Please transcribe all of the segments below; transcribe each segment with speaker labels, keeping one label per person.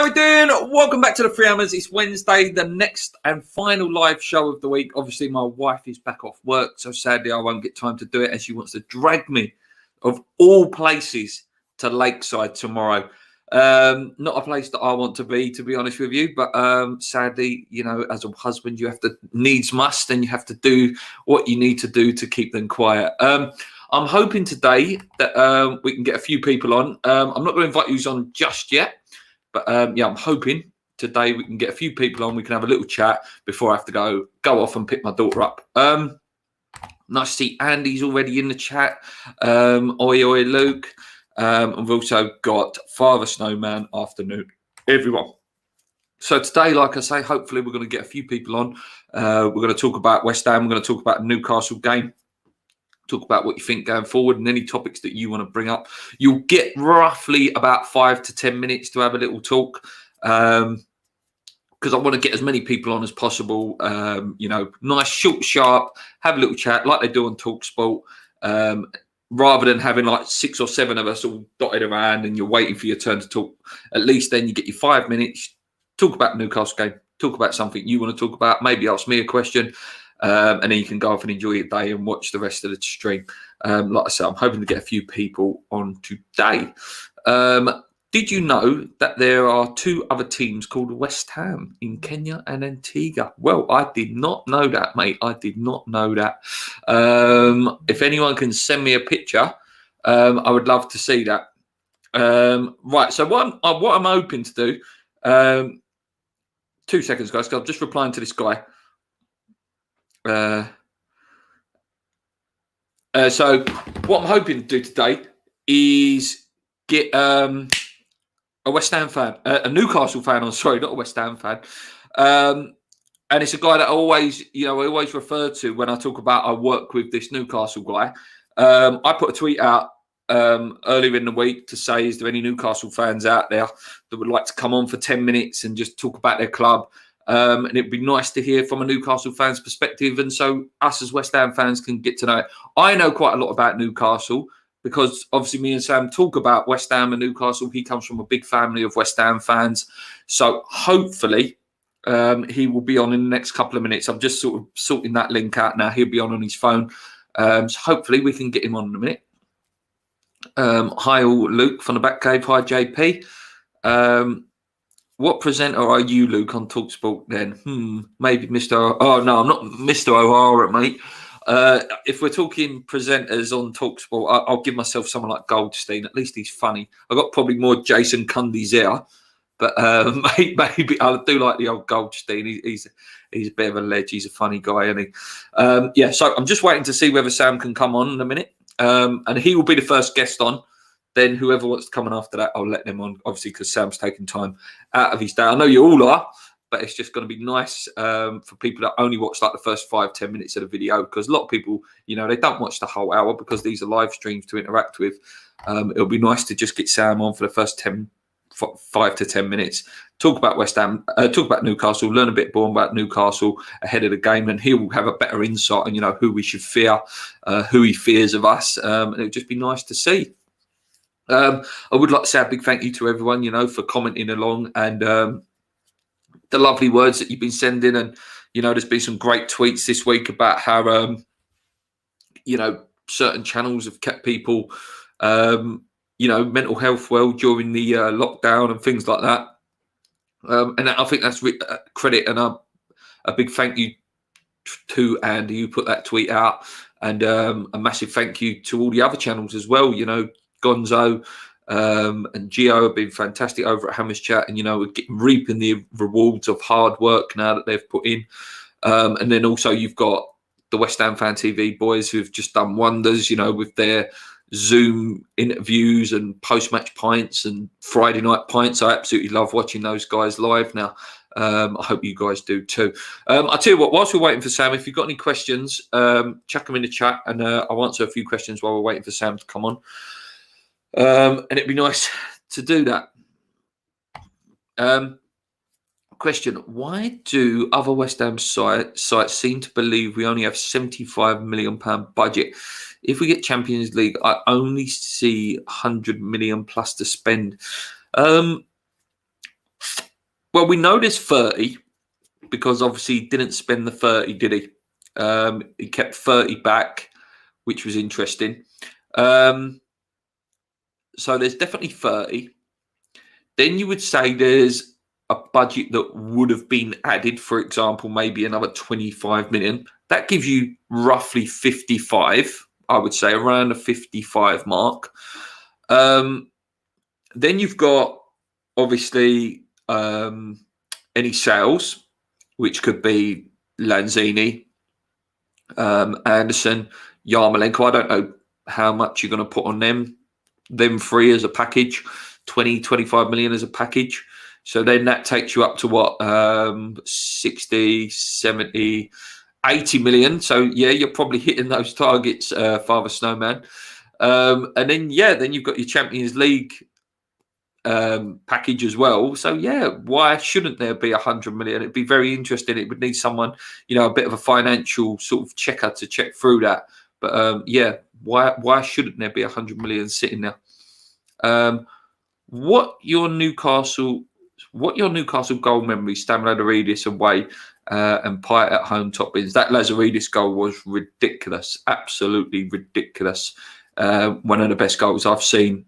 Speaker 1: you doing? Welcome back to the Free Hammers. It's Wednesday, the next and final live show of the week. Obviously, my wife is back off work, so sadly I won't get time to do it, as she wants to drag me, of all places, to Lakeside tomorrow. Not a place that I want to be honest with you, but sadly, you know, as a husband, you have to needs must, and you have to do what you need to do to keep them quiet. I'm hoping today that we can get a few people on. I'm not going to invite you on just yet. But yeah, I'm hoping today we can get a few people on. We can have a little chat before I have to go off and pick my daughter up. Nice to see Andy's already in the chat. Oi, Luke. And we've also got Father Snowman afternoon, everyone. So today, like I say, hopefully we're going to get a few people on. We're going to talk about West Ham. We're going to talk about the Newcastle game. Talk about what you think going forward and any topics that you want to bring up. You'll get roughly about 5 to 10 minutes to have a little talk, because I want to get as many people on as possible. You know, nice, short, sharp, have a little chat like they do on TalkSport, rather than having like 6 or 7 of us all dotted around and you're waiting for your turn to talk. At least then you get your 5 minutes, talk about the Newcastle game, talk about something you want to talk about, maybe ask me a question. And then you can go off and enjoy your day and watch the rest of the stream. Like I said, I'm hoping to get a few people on today. Did you know that there are 2 other teams called West Ham in Kenya and Antigua? Well, I did not know that, mate. I did not know that. If anyone can send me a picture, I would love to see that. Right, so what I'm hoping to do, 2 seconds, guys, 'cause I'm just replying to this guy. So what I'm hoping to do today is get a West Ham fan, a Newcastle fan. I'm sorry, not a West Ham fan. And it's a guy that I always refer to when I talk about I work with this Newcastle guy. I put a tweet out earlier in the week to say, is there any Newcastle fans out there that would like to come on for 10 minutes and just talk about their club? And it'd be nice to hear from a Newcastle fan's perspective, and so us as West Ham fans can get to know it. I know quite a lot about Newcastle because obviously me and Sam talk about West Ham and Newcastle. He comes from a big family of West Ham fans, so hopefully he will be on in the next couple of minutes. I'm just sort of sorting that link out now. He'll be on his phone, so hopefully we can get him on in a minute. Hi, all, Luke from the Back Cave. Hi, JP. What presenter are you, Luke, on TalkSport then? Maybe Mr. Oh, no, I'm not Mr. O'Hara, mate. If we're talking presenters on TalkSport, I'll give myself someone like Goldstein. At least he's funny. I've got probably more Jason Cundy's there. But maybe I do like the old Goldstein. He's a bit of a ledge. He's a funny guy, isn't he? Yeah, so I'm just waiting to see whether Sam can come on in a minute. And he will be the first guest on. Then whoever wants to come on after that, I'll let them on, obviously, because Sam's taking time out of his day. I know you all are, but it's just going to be nice for people that only watch like the first 5-10 minutes of the video, because a lot of people, you know, they don't watch the whole hour because these are live streams to interact with. It'll be nice to just get Sam on for the first 5 to 10 minutes, talk about West Ham, talk about Newcastle, learn a bit more about Newcastle ahead of the game, and he will have a better insight on, you know, who we should fear, who he fears of us, and it'll just be nice to see. I would like to say a big thank you to everyone, you know, for commenting along and the lovely words that you've been sending. And, you know, there's been some great tweets this week about how, you know, certain channels have kept people, you know, mental health well during the lockdown and things like that. And I think that's credit and a big thank you to Andy who put that tweet out. And a massive thank you to all the other channels as well, you know. Gonzo and Gio have been fantastic over at Hammers Chat, and you know, we're reaping the rewards of hard work now that they've put in. And then also you've got the West Ham Fan TV boys who've just done wonders, you know, with their Zoom interviews and post-match pints and Friday night pints. I absolutely love watching those guys live now. I hope you guys do too. I'll tell you what, whilst we're waiting for Sam, if you've got any questions, chuck them in the chat, and I'll answer a few questions while we're waiting for Sam to come on. And it'd be nice to do that. Question: why do other West Ham sites seem to believe we only have £75 million budget? If we get Champions League, I only see 100 million plus to spend. Well, we know there's 30 because obviously he didn't spend the 30, did he? He kept 30 back, which was interesting. So there's definitely 30. Then you would say there's a budget that would have been added, for example, maybe another 25 million. That gives you roughly 55, I would say, around the 55 mark. Then you've got, obviously, any sales, which could be Lanzini, Anderson, Yarmolenko. I don't know how much you're going to put on them three as a package, 20, 25 million as a package. So then that takes you up to what, 60, 70, 80 million. So yeah, you're probably hitting those targets, Father Snowman. And then, yeah, then you've got your Champions League package as well. So yeah, why shouldn't there be 100 million? It'd be very interesting. It would need someone, a bit of a financial sort of checker to check through that. But yeah, why shouldn't there be 100 million sitting there? What your Newcastle goal memory, Stamford away and Pyatt at home top bins. That Lazaridis goal was ridiculous, absolutely ridiculous. One of the best goals I've seen.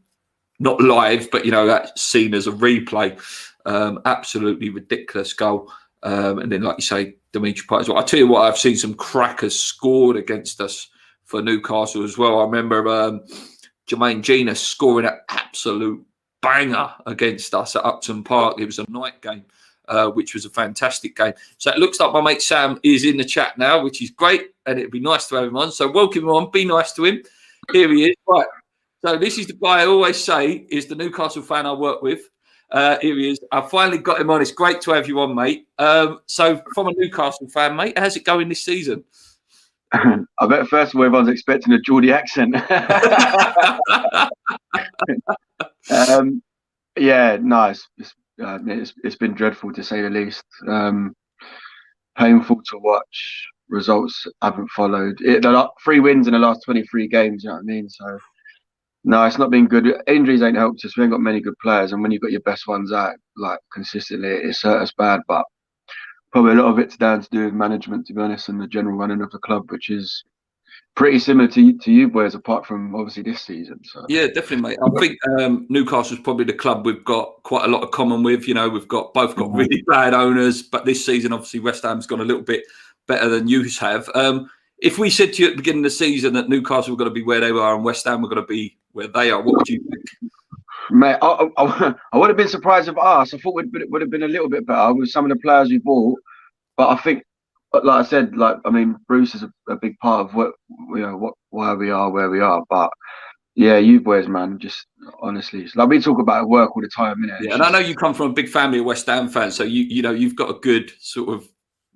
Speaker 1: Not live, but that's seen as a replay. Absolutely ridiculous goal. And then, like you say, Dimitri Payet as well. I tell you what, I've seen some crackers scored against us for Newcastle as well. I remember Jermaine Genius scoring an absolute banger against us at Upton Park. It was a night game, which was a fantastic game. So it looks like my mate Sam is in the chat now, which is great, and it'd be nice to have him on. So welcome him on. Be nice to him. Here he is. Right. So this is the guy I always say is the Newcastle fan I work with. Here he is. I finally got him on. It's great to have you on, mate. So from a Newcastle fan, mate, how's it going this season?
Speaker 2: I bet first of all everyone's expecting a Geordie accent. Yeah, nice. It's been dreadful to say the least. Painful to watch. Results haven't followed. 3 wins in the last 23 games. You know what I mean? So. No, it's not been good. Injuries ain't helped us. We ain't got many good players, and when you've got your best ones out like consistently, it's hurt us bad. But probably a lot of it's down to do with management, to be honest, and the general running of the club, which is pretty similar to you boys, apart from obviously this season. So
Speaker 1: yeah, definitely, mate. I think Newcastle's probably the club we've got quite a lot of common with. We've got really bad owners, but this season, obviously, West Ham's gone a little bit better than you have. If we said to you at the beginning of the season that Newcastle were going to be where they are and West Ham were going to be where they are, what would you think?
Speaker 2: Mate, I would have been surprised if us. I thought it would have been a little bit better with some of the players we bought. But I think, like I said, Bruce is a big part of why we are where we are. But yeah, you boys, man, just honestly, we talk about work all the time, innit?
Speaker 1: Yeah, and I know you come from a big family of West Ham fans, so you've got a good sort of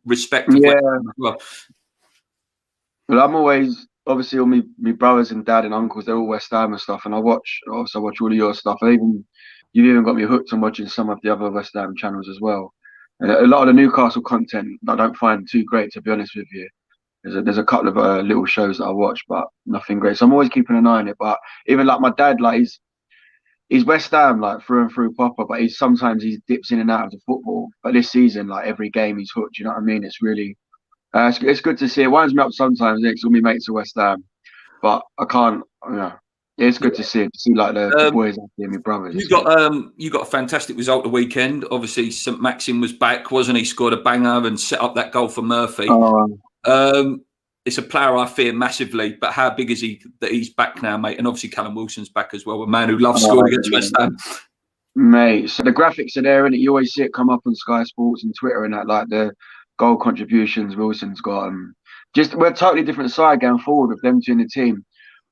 Speaker 1: respect of West Ham as well.
Speaker 2: Well, I'm always obviously all my brothers and dad and uncles, they're all West Ham and stuff, and I watch all of your stuff. You've even got me hooked on watching some of the other West Ham channels as well. And a lot of the Newcastle content I don't find too great, to be honest with you. There's a couple of little shows that I watch, but nothing great. So I'm always keeping an eye on it. But even like my dad, he's West Ham through and through proper, but sometimes he dips in and out of the football. But this season, every game he's hooked. You know what I mean? It's really. It's good to see. It winds me up sometimes because all my mates are West Ham, but I can't. It's good to see it. To see the boys and my brothers.
Speaker 1: You got a fantastic result the weekend. Obviously, St Maxim was back, wasn't he? Scored a banger and set up that goal for Murphy. It's a player I fear massively, but how big is he that he's back now, mate? And obviously Callum Wilson's back as well, a man who loves scoring against West Ham.
Speaker 2: Mate, so the graphics are there, and you always see it come up on Sky Sports and Twitter and that, the goal contributions Wilson's got. We're a totally different side going forward with them two in the team.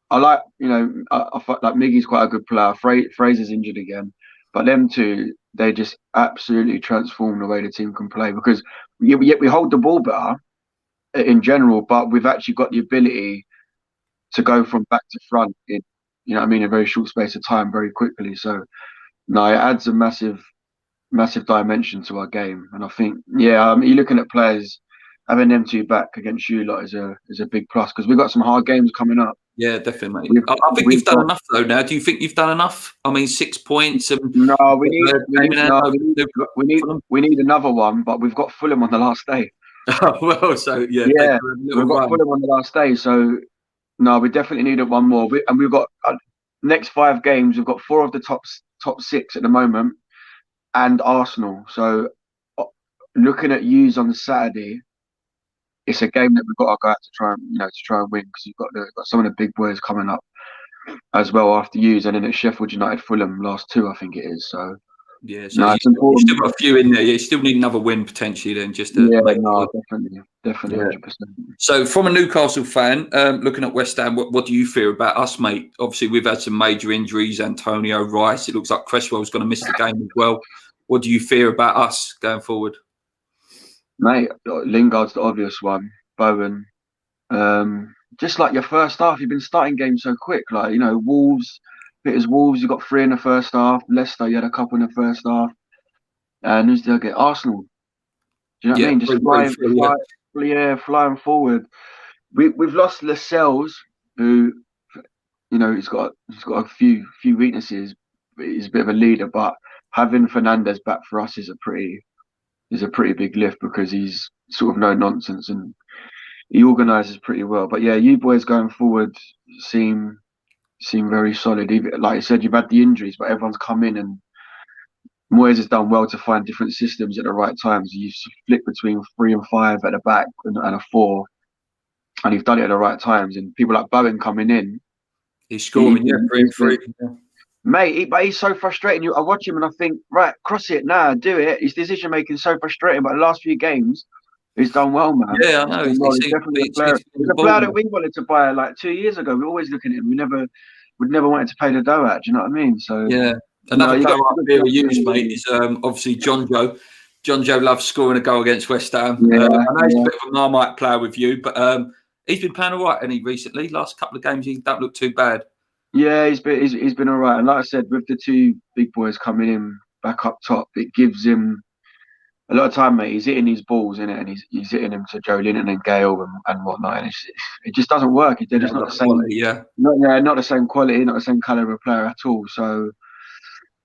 Speaker 2: I like, I like Miggy's quite a good player. Fraser's injured again, but them two, they just absolutely transform the way the team can play because we hold the ball better in general, but we've actually got the ability to go from back to front in, a very short space of time, very quickly. So, no, it adds a massive dimension to our game, and I think, you're looking at players having them two back against you lot is a big plus because we've got some hard games coming up.
Speaker 1: Yeah, definitely, mate.
Speaker 2: We've
Speaker 1: I think
Speaker 2: we've
Speaker 1: you've done
Speaker 2: got
Speaker 1: enough though. Now, do you think you've done enough? I mean, 6 points and
Speaker 2: no. We need no.
Speaker 1: Fulham.
Speaker 2: We need another one, but we've got Fulham on the last day.
Speaker 1: Well, so yeah, they
Speaker 2: Yeah,
Speaker 1: can have a
Speaker 2: we've
Speaker 1: little
Speaker 2: got
Speaker 1: run.
Speaker 2: Fulham on the last day, so no, we definitely needed one more. And we've got next 5 games. We've got 4 of the top 6 at the moment, and Arsenal. So uh, looking at yous on Saturday, it's a game that we've got to go out to try and win, because you've got some of the big boys coming up as well after yous, and then it's Sheffield United, Fulham, last 2 I think it is. So
Speaker 1: Yeah, so
Speaker 2: no,
Speaker 1: you
Speaker 2: it's
Speaker 1: still
Speaker 2: important.
Speaker 1: got a few in there. Yeah, you still need another win potentially then, just to
Speaker 2: Yeah,
Speaker 1: make
Speaker 2: no,
Speaker 1: sure.
Speaker 2: definitely,
Speaker 1: Yeah.
Speaker 2: 100%.
Speaker 1: So, from a Newcastle fan, looking at West Ham, what do you fear about us, mate? Obviously, we've had some major injuries. Antonio, Rice. It looks like Cresswell's going to miss the game as well. What do you fear about us going forward?
Speaker 2: Mate, Lingard's the obvious one. Bowen. Just like your first half, you've been starting games so quick. Like, Wolves, Peter's Wolves, you got 3 in the first half. Leicester, you had a couple in the first half. And who's the other? Arsenal. Do you know what I
Speaker 1: Yeah,
Speaker 2: mean? Just
Speaker 1: yeah.
Speaker 2: flying forward. We've lost Lascelles, who he's got a few weaknesses. But he's a bit of a leader, but having Fernandez back for us is a pretty big lift, because he's sort of no nonsense and he organises pretty well. But yeah, you boys going forward seem very solid. Even, like I said, you've had the injuries, but everyone's come in, and Moyes has done well to find different systems at the right times. You flick between 3 and 5 at the back and a 4, and you've done it at the right times. And people like Bowen coming in,
Speaker 1: He's scoring, yeah, 3 and 3.
Speaker 2: Mate, but he's so frustrating. I watch him and I think, right, cross it now, do it. His decision making so frustrating. But the last few games, he's done well, man.
Speaker 1: Yeah, I know.
Speaker 2: He's definitely a player. He's a player that we wanted to buy like 2 years ago. We're always looking at him. We'd never wanted to pay the dough out. Do you know what I mean? So
Speaker 1: yeah, another
Speaker 2: you
Speaker 1: player
Speaker 2: got
Speaker 1: up here we use, mate, is obviously John Joe. John Joe loves scoring a goal against West Ham. I know he's a bit of a Marmite player with you, but he's been playing all right, and he recently last couple of games he don't look too bad.
Speaker 2: Yeah, he's been all right. And like I said, with the 2 big boys coming in back up top, it gives him a lot of time, mate. He's hitting his balls in it, and he's hitting them to Joe Linton and Gale and whatnot. And it just doesn't work. They're just not the same.
Speaker 1: Quality, yeah.
Speaker 2: Not the same quality, not the same caliber of player at all. So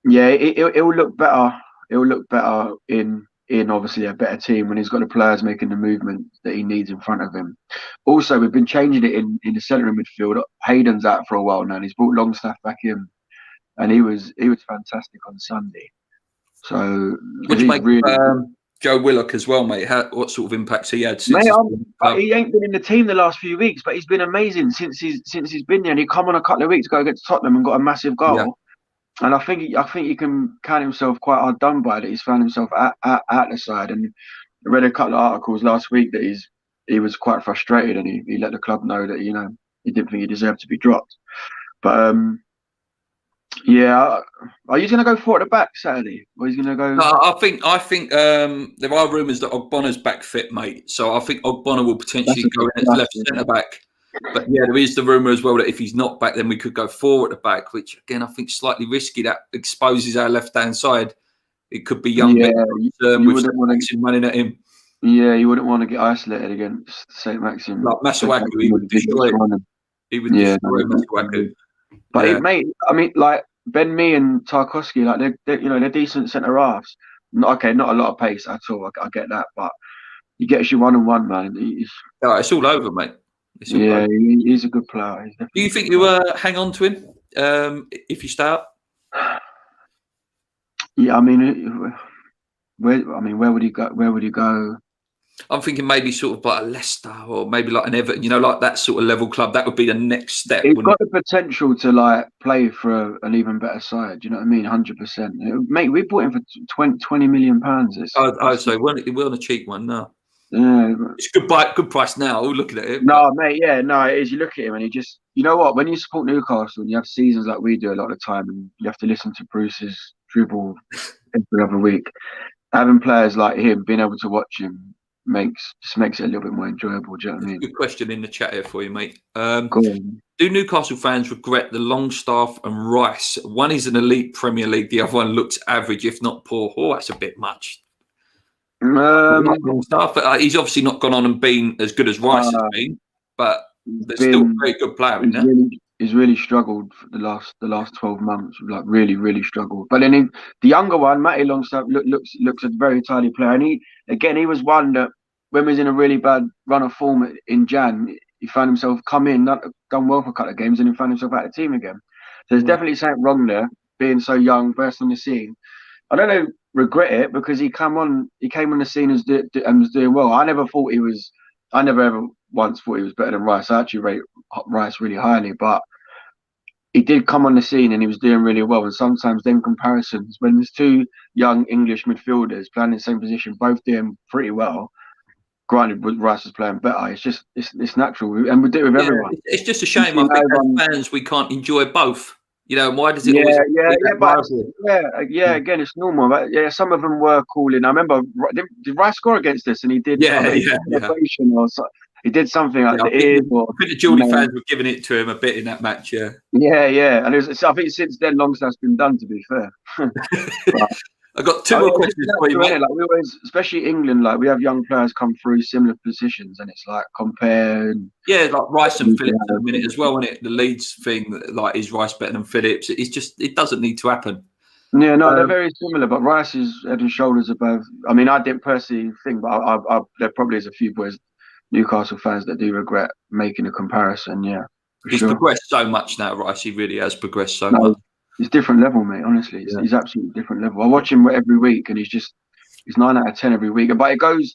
Speaker 2: yeah, it will look better. It will look better in obviously a better team when he's got the players making the movement that he needs in front of him. Also, we've been changing it in the centre of midfield. Hayden's out for a while now, and he's brought Longstaff back in, and he was fantastic on Sunday. So
Speaker 1: What do you make
Speaker 2: really
Speaker 1: Joe Willock as well, mate? What sort of impacts he had since?
Speaker 2: Mate, he ain't been in the team the last few weeks, but he's been amazing since he's been there. And he come on a couple of weeks ago against Tottenham and got a massive goal. Yeah. And I think he can count himself quite hard done by that. He's found himself at the side. And I read a couple of articles last week that he was quite frustrated, and he let the club know that he didn't think he deserved to be dropped. But yeah, are you going to go for it at the back Saturday? Or are you going to go?
Speaker 1: No, I think there are rumours that Ogbonna's back fit, mate. So I think Ogbonna will potentially go in as left centre back. But yeah, there is the rumour as well that if he's not back, then we could go forward at the back, which again I think slightly risky. That exposes our left-hand side. It could be young with Maxim running at him.
Speaker 2: Yeah, you wouldn't want to get isolated against St. Maxim.
Speaker 1: Like Masuaku, he would destroy it. He would destroy Masuaku.
Speaker 2: But mate, I mean, like Ben Mee and Tarkowski, like they're decent centre halves. Not a lot of pace at all. I get that, but he gets you 1-on-1, man.
Speaker 1: It's all over, mate.
Speaker 2: He's a good player.
Speaker 1: Do you think you hang on to him if you start?
Speaker 2: Yeah, I mean, where would he go? Where would he go?
Speaker 1: I'm thinking maybe sort of like a Leicester or maybe like an Everton, like that sort of level club. That would be the next step.
Speaker 2: He's got the potential to like play for an even better side. Do you know what I mean? 100%. Mate, we bought him for £20 million.
Speaker 1: So it wasn't a cheap one, no.
Speaker 2: Yeah,
Speaker 1: it's good price now. Looking at it.
Speaker 2: No, mate. Yeah, no, it is. You look at him and he just, you know what? When you support Newcastle and you have seasons like we do a lot of the time, and you have to listen to Bruce's dribble every other week, having players like him, being able to watch him makes it a little bit more enjoyable. Do you know what I mean?
Speaker 1: Good question in the chat here for you, mate. Do Newcastle fans regret the Longstaff and Rice? One is an elite Premier League, the other one looks average, if not poor. Oh, that's a bit much. Longstaff, but he's obviously not gone on and been as good as Rice has been. But There's still a very good player in there.
Speaker 2: He's really struggled for the last 12 months. Like really struggled. But then the younger one, Matty Longstaff, looks a very tidy player. And he was one that when he was in a really bad run of form in Jan, he found himself done well for a couple of games, and he found himself out of the team again. So there's definitely something wrong there, being so young, first on the scene. I don't regret it, because he came on the scene and was doing well. I never ever once thought he was better than Rice. I actually rate Rice really highly, but he did come on the scene and he was doing really well. And sometimes them comparisons, when there's two young English midfielders playing in the same position, both doing pretty well, granted Rice was playing better, it's natural, and we do it with everyone.
Speaker 1: It's just a shame. I think as fans we can't enjoy both. You know, why does it always? Again, it's normal. But yeah, some of them were calling. I remember, did Rice score against us? And he did. Or so, he did something like I think the Geordie fans were giving it to him a bit in that match. Yeah.
Speaker 2: And I think since then, Longstaff's been done. To be fair.
Speaker 1: I've got two more questions for you, mate.
Speaker 2: Like we always, especially England, like we have young players come through similar positions, and it's like compare.
Speaker 1: Yeah, like Rice and Phillips in a minute as well, isn't it? The Leeds thing, like, is Rice better than Phillips? It doesn't need to happen.
Speaker 2: Yeah, no, they're very similar, but Rice is head and shoulders above. I mean, I didn't personally think, but there probably is a few boys, Newcastle fans, that do regret making a comparison. Yeah,
Speaker 1: he's progressed so much now, Rice. He really has progressed so much.
Speaker 2: It's different level, mate. Honestly, he's absolutely different level. I watch him every week, and he's 9 out of 10 every week. But it goes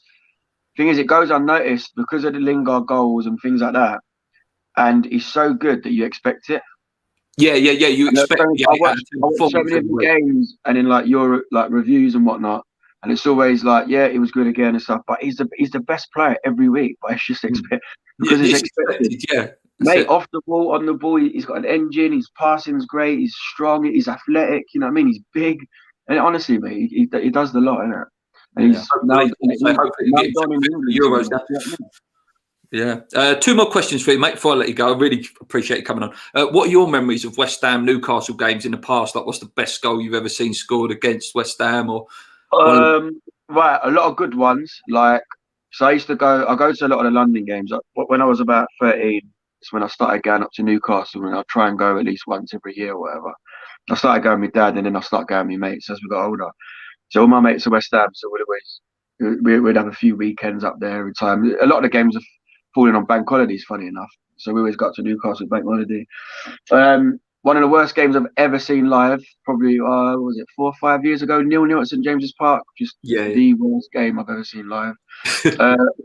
Speaker 2: unnoticed because of the Lingard goals and things like that. And he's so good that you expect it.
Speaker 1: Yeah. You expect.
Speaker 2: I watch so many of the games, and in like your like reviews and whatnot, and it's always like, he was good again and stuff. But he's the best player every week. But it's just expected because it's expected.
Speaker 1: Yeah.
Speaker 2: Mate, off the ball, on the ball, he's got an engine. His passing's great. He's strong. He's athletic. You know what I mean? He's big. And honestly, mate, he does the lot, innit? And he's now gone in the Euros now.
Speaker 1: Yeah. Two more questions for you, mate, before I let you go. I really appreciate you coming on. What are your memories of West Ham Newcastle games in the past? Like, what's the best goal you've ever seen scored against West Ham? Or
Speaker 2: right, a lot of good ones. Like, so I go to a lot of the London games. When I was about 13. When I started going up to Newcastle, and I'll try and go at least once every year or whatever. I started going with my dad, and then I started going with my mates as we got older. So all my mates are West Ham, so we'd have a few weekends up there every time. A lot of the games are falling on bank holidays, funny enough. So we always got to Newcastle bank holiday. One of the worst games I've ever seen live, probably was it 4 or 5 years ago? 0-0 at St James's Park. The worst game I've ever seen live.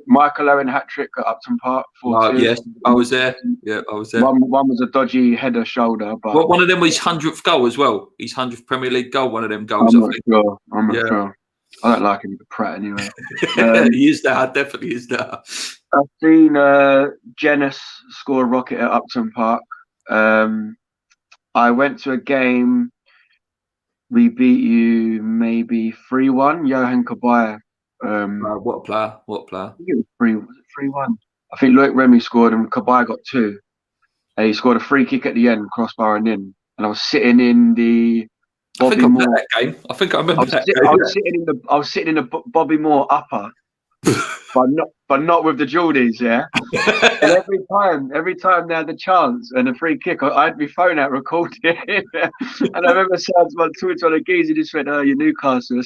Speaker 2: Michael Owen hat-trick at Upton Park. 4-2.
Speaker 1: Yes, I was there. Yeah, I was there.
Speaker 2: One was a dodgy header shoulder. But
Speaker 1: one of them was his 100th goal as well. His 100th Premier League goal, one of them goals.
Speaker 2: I'm not sure. I don't like him, the prat anyway.
Speaker 1: He is that, definitely is that.
Speaker 2: I've seen Jenas score a rocket at Upton Park. I went to a game. We beat you maybe 3-1. Johan Kabaya.
Speaker 1: What a player! What a player!
Speaker 2: I think it was 3-1. I think Loic Remy scored and Kabaya got 2. And he scored a free kick at the end, crossbar and in. And I was sitting in the Bobby Moore.
Speaker 1: That game. I think I remember that
Speaker 2: game. I was sitting in the Bobby Moore upper, but not with the Geordies, yeah. And every time they had the chance and a free kick, I had my phone out recording it. And I remember saying to my Twitter geezer, he just went, "Oh, you're Newcastle."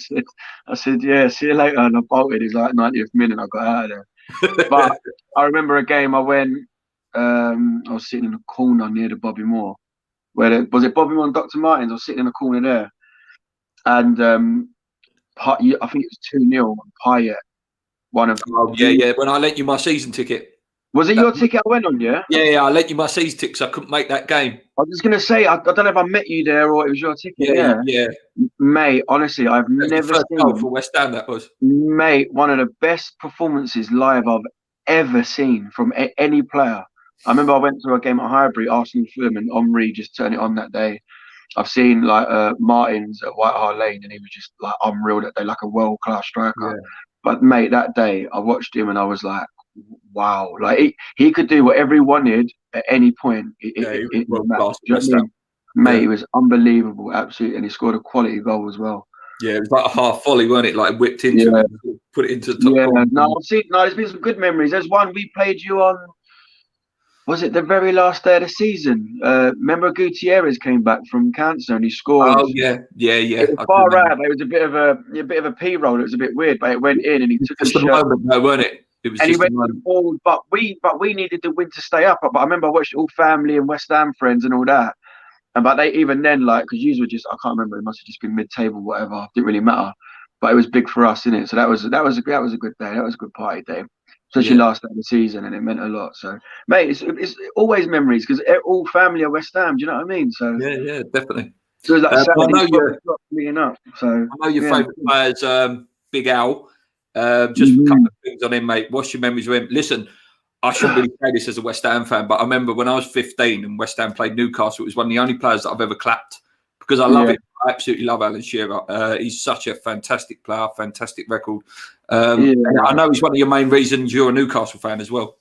Speaker 2: I said, "Yeah, see you later." And I bolted. It's like 90th minute, I got out of there. But I remember a game I went. I was sitting in a corner near the Bobby Moore. Was it Bobby Moore and Dr. Martins? I was sitting in a corner there, and I think it was 2-0. Payet. One of
Speaker 1: when I lent you my season ticket.
Speaker 2: Was it your ticket I went on, yeah?
Speaker 1: Yeah, I lent you my season ticket because I couldn't make that game.
Speaker 2: I was just going to say, I don't know if I met you there or it was your ticket.
Speaker 1: Yeah.
Speaker 2: Mate, honestly, I've never seen...
Speaker 1: goal for West Ham, that was.
Speaker 2: Mate, one of the best performances live I've ever seen from any player. I remember I went to a game at Highbury, Arsenal Fulham, and Omri just turned it on that day. I've seen like Martins at White Hart Lane, and he was just like unreal that day, like a world-class striker. Yeah. But mate, that day I watched him and I was like, wow, like he could do whatever he wanted at any point. It was unbelievable, absolutely, and he scored a quality goal as well.
Speaker 1: Yeah, it was like a half volley, wasn't it? Like whipped into it, put it into the top.
Speaker 2: Yeah, there's been some good memories. There's one we played you on. Was it the very last day of the season? Remember Gutierrez came back from cancer and he scored.
Speaker 1: Oh yeah, yeah,
Speaker 2: It
Speaker 1: yeah.
Speaker 2: was
Speaker 1: I do
Speaker 2: far
Speaker 1: remember.
Speaker 2: out, but it was a bit of a P roll. It was a bit weird, but it went in and he took his
Speaker 1: Just a
Speaker 2: shirt
Speaker 1: moment, though, weren't it? It was
Speaker 2: and he
Speaker 1: just a
Speaker 2: went to the
Speaker 1: moment.
Speaker 2: ball. But we needed the win to stay up. But I remember I watched all family and West Ham friends and all that. And but they even then like because you were just I can't remember. It must have just been mid table, whatever. Didn't really matter. But it was big for us, innit? So that was a good day. That was a good party day, especially
Speaker 1: Yeah,
Speaker 2: last day of the season, and it meant a lot. So, mate, it's always memories because all family are West Ham. Do you know what I mean? So
Speaker 1: yeah, definitely.
Speaker 2: it was like
Speaker 1: I
Speaker 2: Saturday
Speaker 1: know
Speaker 2: proper
Speaker 1: you.
Speaker 2: got meeting up. So
Speaker 1: I know your
Speaker 2: yeah.
Speaker 1: favourite players, Big Al. Just a couple
Speaker 2: Mhm.
Speaker 1: of things on him, mate. What's your memories of him? Listen, I shouldn't really say this as a West Ham fan, but I remember when I was 15 and West Ham played Newcastle, it was one of the only players that I've ever clapped because I love
Speaker 2: Yeah,
Speaker 1: it. I absolutely love Alan Shearer. He's such a fantastic player, fantastic record. And
Speaker 2: yeah.
Speaker 1: I know he's one of your main reasons you're a Newcastle fan as well.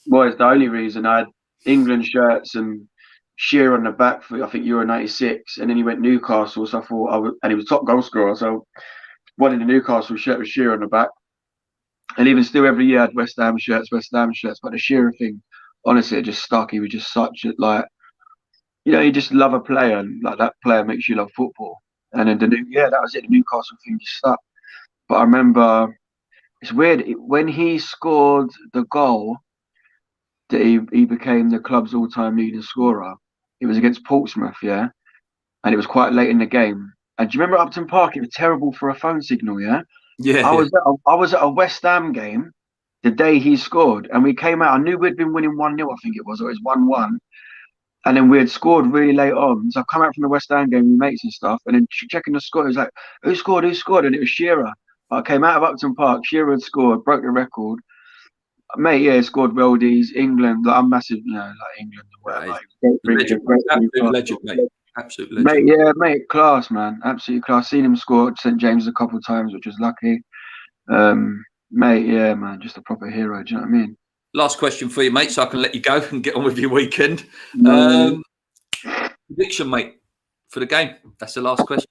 Speaker 2: Well, it's the only reason I had England shirts and Shearer on the back for I think Euro '96, and then he went Newcastle. So I thought and he was top goal scorer. So wanted a Newcastle shirt with Shearer on the back. And even still, every year I had West Ham shirts. But the Shearer thing, honestly, it just stuck. He was just such a like, you just love a player, and like that player makes you love football. And then that was it. The Newcastle thing just stuck. But I remember it's weird when he scored the goal that he became the club's all-time leading scorer. It was against Portsmouth, yeah, and it was quite late in the game. And do you remember Upton Park? It was terrible for a phone signal, yeah.
Speaker 1: Yeah,
Speaker 2: I
Speaker 1: yeah.
Speaker 2: was at a West Ham game the day he scored, and we came out. I knew we'd been winning 1-0, I think it was, or it was 1-1. And then we had scored really late on. So I've come out from the West Ham game with mates and stuff, and then checking the score, it was like, who scored? Who scored? And it was Shearer. I came out of Upton Park, Shearer had scored, broke the record. Mate, yeah, scored worldies, England. Like, I'm massive, like England or whatever.
Speaker 1: He's
Speaker 2: Great
Speaker 1: legend,
Speaker 2: thinking, great
Speaker 1: absolute legend,
Speaker 2: Newcastle.
Speaker 1: mate. Absolute
Speaker 2: Mate,
Speaker 1: legend.
Speaker 2: yeah, mate, class, man. Absolutely class. Seen him score at St James a couple of times, which was lucky. Mate, yeah, man, just a proper hero. Do you know what I mean?
Speaker 1: Last question for you, mate, so I can let you go and get on with your weekend.
Speaker 2: No.
Speaker 1: Prediction, mate, for the game. That's the last question.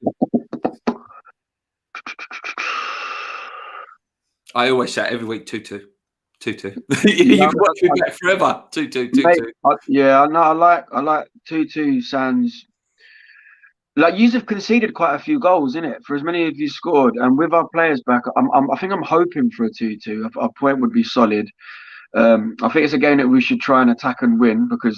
Speaker 1: I always say it every week, 2-2. 2-2. You
Speaker 2: No,
Speaker 1: can watch me back forever. 2-2,
Speaker 2: mate,
Speaker 1: 2-2.
Speaker 2: yeah, I know. I like 2-2 sounds like you have conceded quite a few goals, in it. For as many of you scored, and with our players back, I think I'm hoping for a 2-2. A point would be solid. I think it's a game that we should try and attack and win because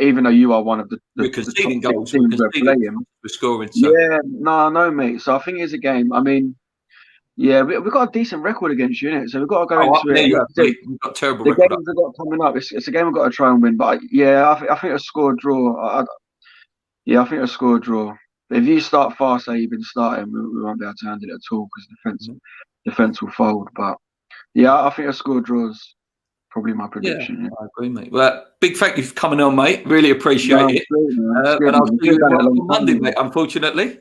Speaker 2: even though you are one of
Speaker 1: We're
Speaker 2: the top
Speaker 1: conceding
Speaker 2: six
Speaker 1: goals. We're
Speaker 2: teams we're
Speaker 1: conceding.
Speaker 2: playing,
Speaker 1: We're scoring. So,
Speaker 2: yeah, no, mate. So I think it's a game. I mean, yeah, we've got a decent record against you, innit? So we've got to go into
Speaker 1: there
Speaker 2: it.
Speaker 1: you
Speaker 2: Like
Speaker 1: have,
Speaker 2: I said,
Speaker 1: mate. We've got a terrible
Speaker 2: the
Speaker 1: record up
Speaker 2: games have got coming up. It's a game we've got to try and win. But yeah, I think a score draw. Yeah, I think a score draw. If you start fast, how you've been starting, we won't be able to handle it at all because
Speaker 1: there.
Speaker 2: defense will fold. But yeah, I think a score draw is probably my
Speaker 1: Yeah,
Speaker 2: prediction. Yeah.
Speaker 1: I agree, mate. Well, big thank you for coming on, mate. Really appreciate
Speaker 2: No,
Speaker 1: it.
Speaker 2: it's great, man. It's good,
Speaker 1: And I'll
Speaker 2: man.
Speaker 1: see
Speaker 2: We've
Speaker 1: you
Speaker 2: done it a long
Speaker 1: on
Speaker 2: time
Speaker 1: Monday,
Speaker 2: now.
Speaker 1: mate, unfortunately.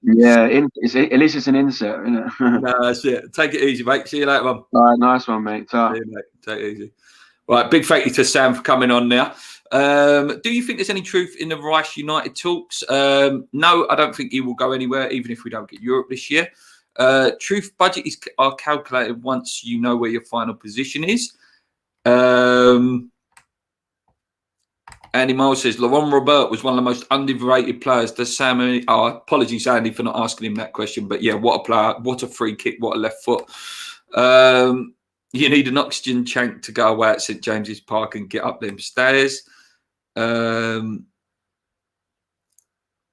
Speaker 2: Yeah, at least it's an insert, isn't it?
Speaker 1: No, that's it. Take it easy, mate. See you later, man.
Speaker 2: All right, nice one, mate. Ta.
Speaker 1: See you, mate. Take it easy. Right, big thank you to Sam for coming on now. Do you think there's any truth in the Rice United talks? No, I don't think he will go anywhere, even if we don't get Europe this year. Truth budget are calculated once you know where your final position is. Andy Miles says Laurent Robert was one of the most underrated players. Does Sam? Apologies, Andy, for not asking him that question. But yeah, what a player! What a free kick! What a left foot! You need an oxygen tank to go away at St James's Park and get up them stairs.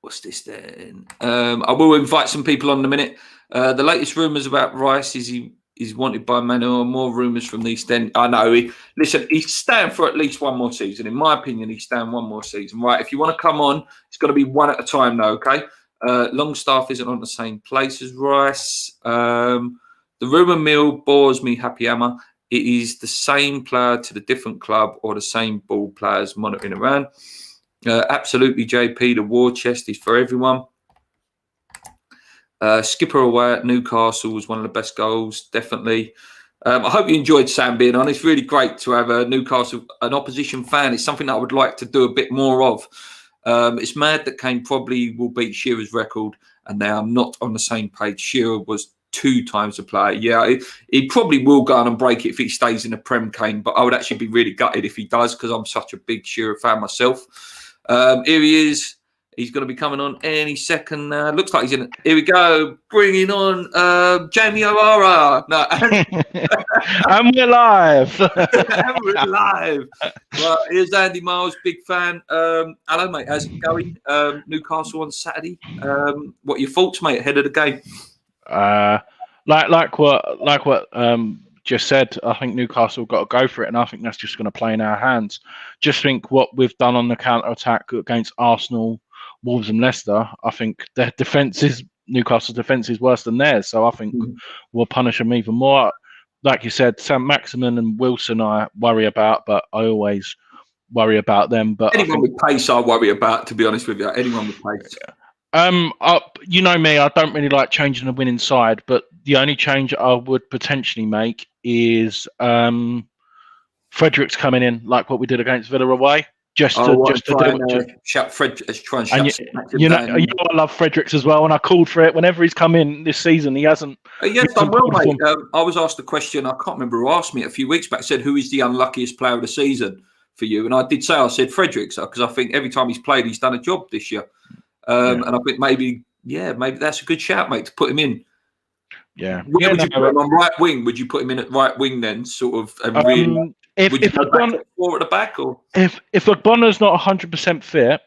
Speaker 1: What's this then? I will invite some people on in a minute. The latest rumours about Rice is he's wanted by Manuel. More rumours from the East End. I know. He's staying for at least one more season. In my opinion, he's staying one more season. Right. If you want to come on, it's got to be one at a time, though. Okay. Longstaff isn't on the same place as Rice. The rumour mill bores me, Happy Hammer. It is the same player to the different club or the same ball players monitoring around. Absolutely, JP. The war chest is for everyone. Skipper away at Newcastle was one of the best goals, definitely. I hope you enjoyed Sam being on. It's really great to have a Newcastle, an opposition fan. It's something that I would like to do a bit more of. It's mad that Kane probably will beat Shearer's record, and now I'm not on the same page. Shearer was 2 times a player. Yeah, he probably will go on and break it if he stays in the Prem, Kane. But I would actually be really gutted if he does, because I'm such a big Shearer fan myself. Here he is. He's going to be coming on any second. Looks like he's in. Here we go. Bringing on Jamie O'Hara. No,
Speaker 3: and we're live.
Speaker 1: and we're live. Well, here's Andy Miles, big fan. Hello, mate. How's it going? Newcastle on Saturday. What are your thoughts, mate, ahead of the game?
Speaker 3: Like what just said, I think Newcastle got to go for it, and I think that's just going to play in our hands. Just think what we've done on the counter attack against Arsenal, Wolves, and Leicester. I think their Newcastle's defence is worse than theirs, so I think we'll punish them even more. Like you said, Sam Maximin and Wilson I worry about, but I always worry about them. But
Speaker 1: anyone with pace, I worry about. To be honest with you, anyone with pace.
Speaker 3: You know me, I don't really like changing the winning side, but the only change I would potentially make is Fredericks coming in, like what we did against Villa away. Try and shut
Speaker 1: I
Speaker 3: love Fredericks as well, and I called for it whenever he's come in this season. He hasn't.
Speaker 1: Yes, done well, mate. I was asked a question. I can't remember who asked me a few weeks back. Said, "Who is the unluckiest player of the season for you?" And I did say, I said Fredericks, because I think every time he's played, he's done a job this year. And I think maybe that's a good shout, mate, to put him in.
Speaker 3: Yeah.
Speaker 1: Would you put him on right wing? Would you put him in at right wing then, sort of? And really, would you go back four at the back, or
Speaker 3: if Ogbonna's not 100% fit,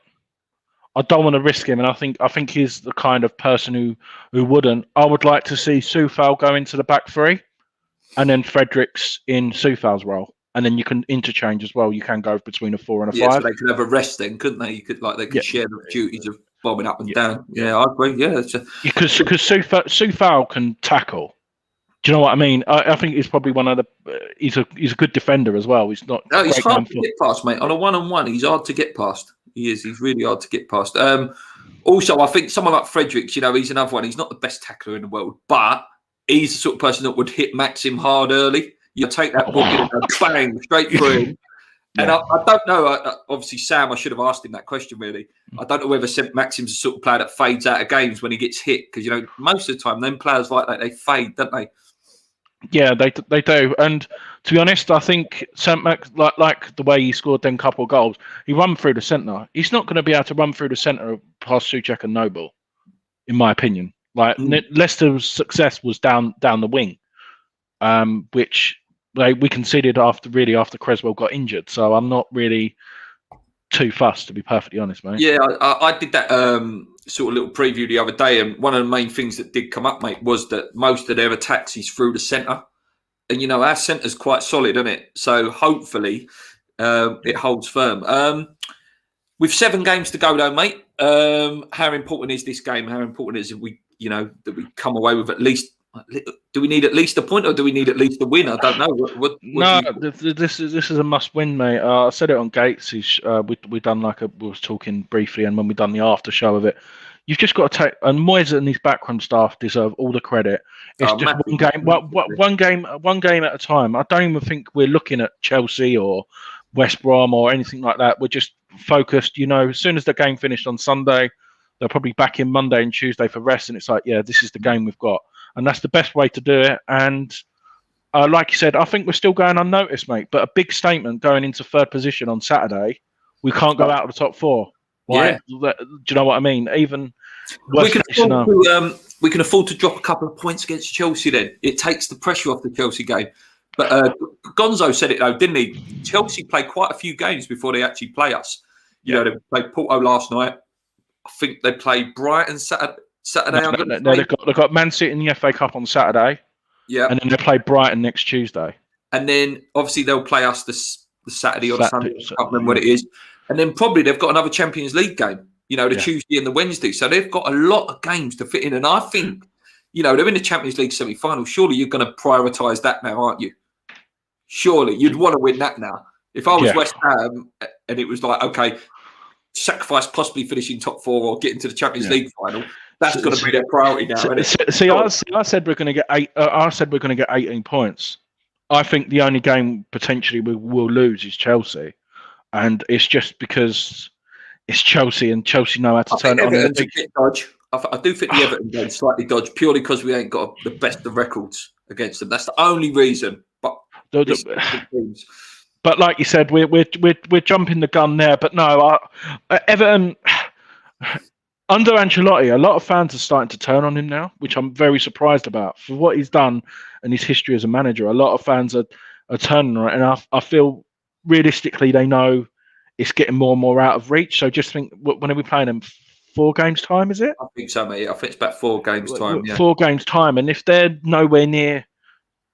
Speaker 3: I don't want to risk him, and I think he's the kind of person who wouldn't. I would like to see Soufal go into the back three, and then Fredericks in Soufal's role. And then you can interchange as well. You can go between a 4 and a 5.
Speaker 1: So they could have a rest then, couldn't they? You could share the duties of bobbing up and down. Yeah, I agree. Yeah,
Speaker 3: because Soufal can tackle. Do you know what I mean? I think he's probably one of the. He's a good defender as well. He's not.
Speaker 1: No, he's hard to get past, mate. On a 1-on-1, he's hard to get past. He is. He's really hard to get past. Also, I think someone like Fredericks, he's another one. He's not the best tackler in the world, but he's the sort of person that would hit Maxim hard early. You take that ball and bang straight through him. And I don't know. Obviously, Sam, I should have asked him that question. Really, I don't know whether Maxim's the sort of player that fades out of games when he gets hit, because most of the time, them players like that, they fade, don't they?
Speaker 3: Yeah, they do. And to be honest, I think St. Max, like the way he scored them couple of goals, he run through the centre. He's not going to be able to run through the centre past Souček and Noble, in my opinion. Like Leicester's success was down the wing, which we conceded after Creswell got injured. So I'm not really too fussed, to be perfectly honest, mate.
Speaker 1: Yeah, I did that sort of little preview the other day, and one of the main things that did come up, mate, was that most of their attacks is through the centre. And, our centre's quite solid, isn't it? So hopefully it holds firm. With 7 games to go, though, mate, how important is this game? How important is it that we come away with at least? Do we need at least a point, or do we need at least a win? I don't know.
Speaker 3: This is a must win, mate. I said it on Gates. We done we was talking briefly, and when we done the after show of it, you've just got to take. And Moyes and his background staff deserve all the credit. It's just one game at a time. I don't even think we're looking at Chelsea or West Brom or anything like that. We're just focused. As soon as the game finished on Sunday, they're probably back in Monday and Tuesday for rest, and it's like, this is the game we've got. And that's the best way to do it. And like you said, I think we're still going unnoticed, mate. But a big statement going into 3rd position on Saturday, we can't go out of the top 4. Right? Yeah. Do you know what I mean? Even
Speaker 1: we can afford to drop a couple of points against Chelsea then. It takes the pressure off the Chelsea game. But Gonzo said it, though, didn't he? Chelsea play quite a few games before they actually play us. They played Porto last night. I think they played Brighton Saturday.
Speaker 3: They've got Man City in the FA Cup on Saturday. Yeah, and then they play Brighton next Tuesday.
Speaker 1: And then obviously they'll play us the Saturday or Sunday. I can't remember what it is. And then probably they've got another Champions League game. The Tuesday and the Wednesday. So they've got a lot of games to fit in. And I think, they're in the Champions League semi-final. Surely you're going to prioritise that now, aren't you? Surely you'd want to win that now. If I was West Ham and it was like, okay, sacrifice possibly finishing top 4 or getting to the Champions League final. That's going to be their priority now.
Speaker 3: I said we're going to get 8. I said we're going to get 18 points. I think the only game potentially we will lose is Chelsea, and it's just because it's Chelsea and Chelsea know how to turn it on.
Speaker 1: I do think the Everton game slightly dodged purely because we ain't got the best of records against them. That's the only reason. But
Speaker 3: but like you said, we're jumping the gun there. But no, Everton under Ancelotti, a lot of fans are starting to turn on him now, which I'm very surprised about for what he's done and his history as a manager. A lot of fans are turning on it, and I feel realistically they know it's getting more and more out of reach. So just think, when are we playing them? 4 games time, is it?
Speaker 1: I think so, mate. I think it's about 4 games time. Yeah.
Speaker 3: 4 games time, and if they're nowhere near,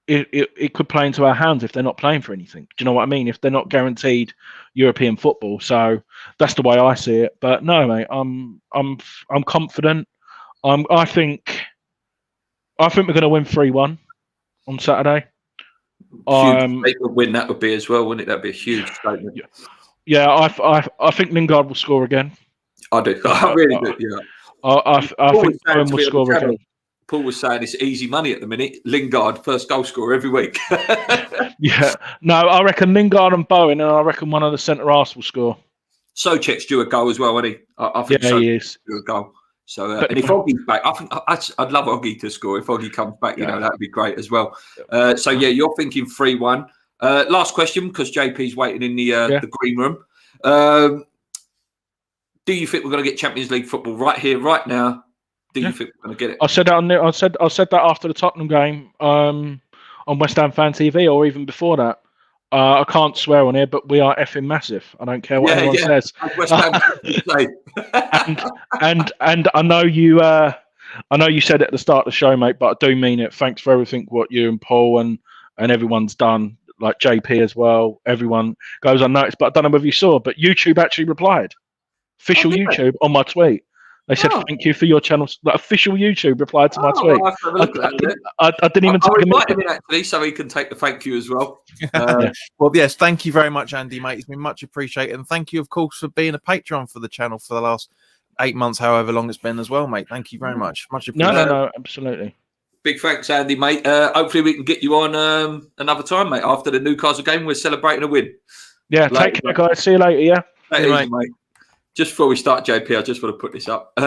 Speaker 3: it could play into our hands if they're not playing for anything. Do you know what I mean? If they're not guaranteed European football, so that's the way I see it. But no, mate, I'm confident. I think we're going to win 3-1 on Saturday.
Speaker 1: Huge win that would be as well, wouldn't it? That'd be a huge statement.
Speaker 3: Yeah, I think Lingard will score again.
Speaker 1: I do. I really do. Yeah.
Speaker 3: I think Cohen will score again.
Speaker 1: Paul was saying it's easy money at the minute. Lingard, first goal scorer every week.
Speaker 3: Yeah. No, I reckon Lingard and Bowen, and I reckon one of the centre halves will score.
Speaker 1: Socek's due a goal as well, isn't he? I think
Speaker 3: he is
Speaker 1: due a goal. So, and if Oggy's back, I think I'd love Oggy to score. If Oggy comes back, you know, that'd be great as well. So yeah, you're thinking 3-1. Last question, because JP's waiting in the green room. Do you think we're going to get Champions League football right here, right now? Do you think we're going to get it?
Speaker 3: I said that I said that after the Tottenham game on West Ham Fan TV, or even before that. I can't swear on here, but we are effing massive. I don't care what anyone says.
Speaker 1: West Ham
Speaker 3: and I know you. I know you said it at the start of the show, mate, but I do mean it. Thanks for everything what you and Paul and everyone's done, like JP as well. Everyone goes unnoticed, but I don't know whether you saw, but YouTube actually replied. Official YouTube on my tweet. They said, thank you for your channel. Like, official YouTube replied to my tweet. I didn't even take a minute.
Speaker 1: Him in, actually, so he can take the thank you as well.
Speaker 4: Well, yes, thank you very much, Andy, mate. It's been much appreciated. And thank you, of course, for being a patron for the channel for the last 8 months, however long it's been as well, mate. Thank you very much. Much appreciated.
Speaker 3: No, absolutely.
Speaker 1: Big thanks, Andy, mate. Hopefully we can get you on another time, mate. After the Newcastle game, we're celebrating a win.
Speaker 3: Yeah, take care, guys. See you later, yeah?
Speaker 1: Mate. Just before we start, JP, I just want to put this up.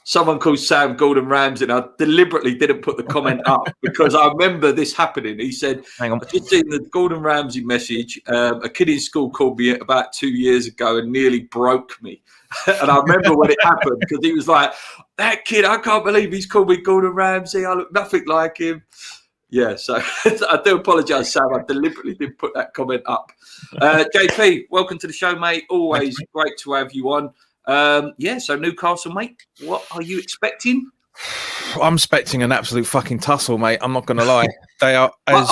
Speaker 1: Someone called Sam Gordon Ramsay, and I deliberately didn't put the comment up because I remember this happening. He said, I just seen the Gordon Ramsay message. A kid in school called me about 2 years ago and nearly broke me. And I remember when it happened because he was like, that kid, I can't believe he's called me Gordon Ramsay. I look nothing like him. Yeah, so I do apologise, Sam. I deliberately didn't put that comment up. JP, welcome to the show, mate. Always great to have you on. So Newcastle, mate, what are you expecting?
Speaker 4: I'm expecting an absolute fucking tussle, mate. I'm not going to lie. They are, as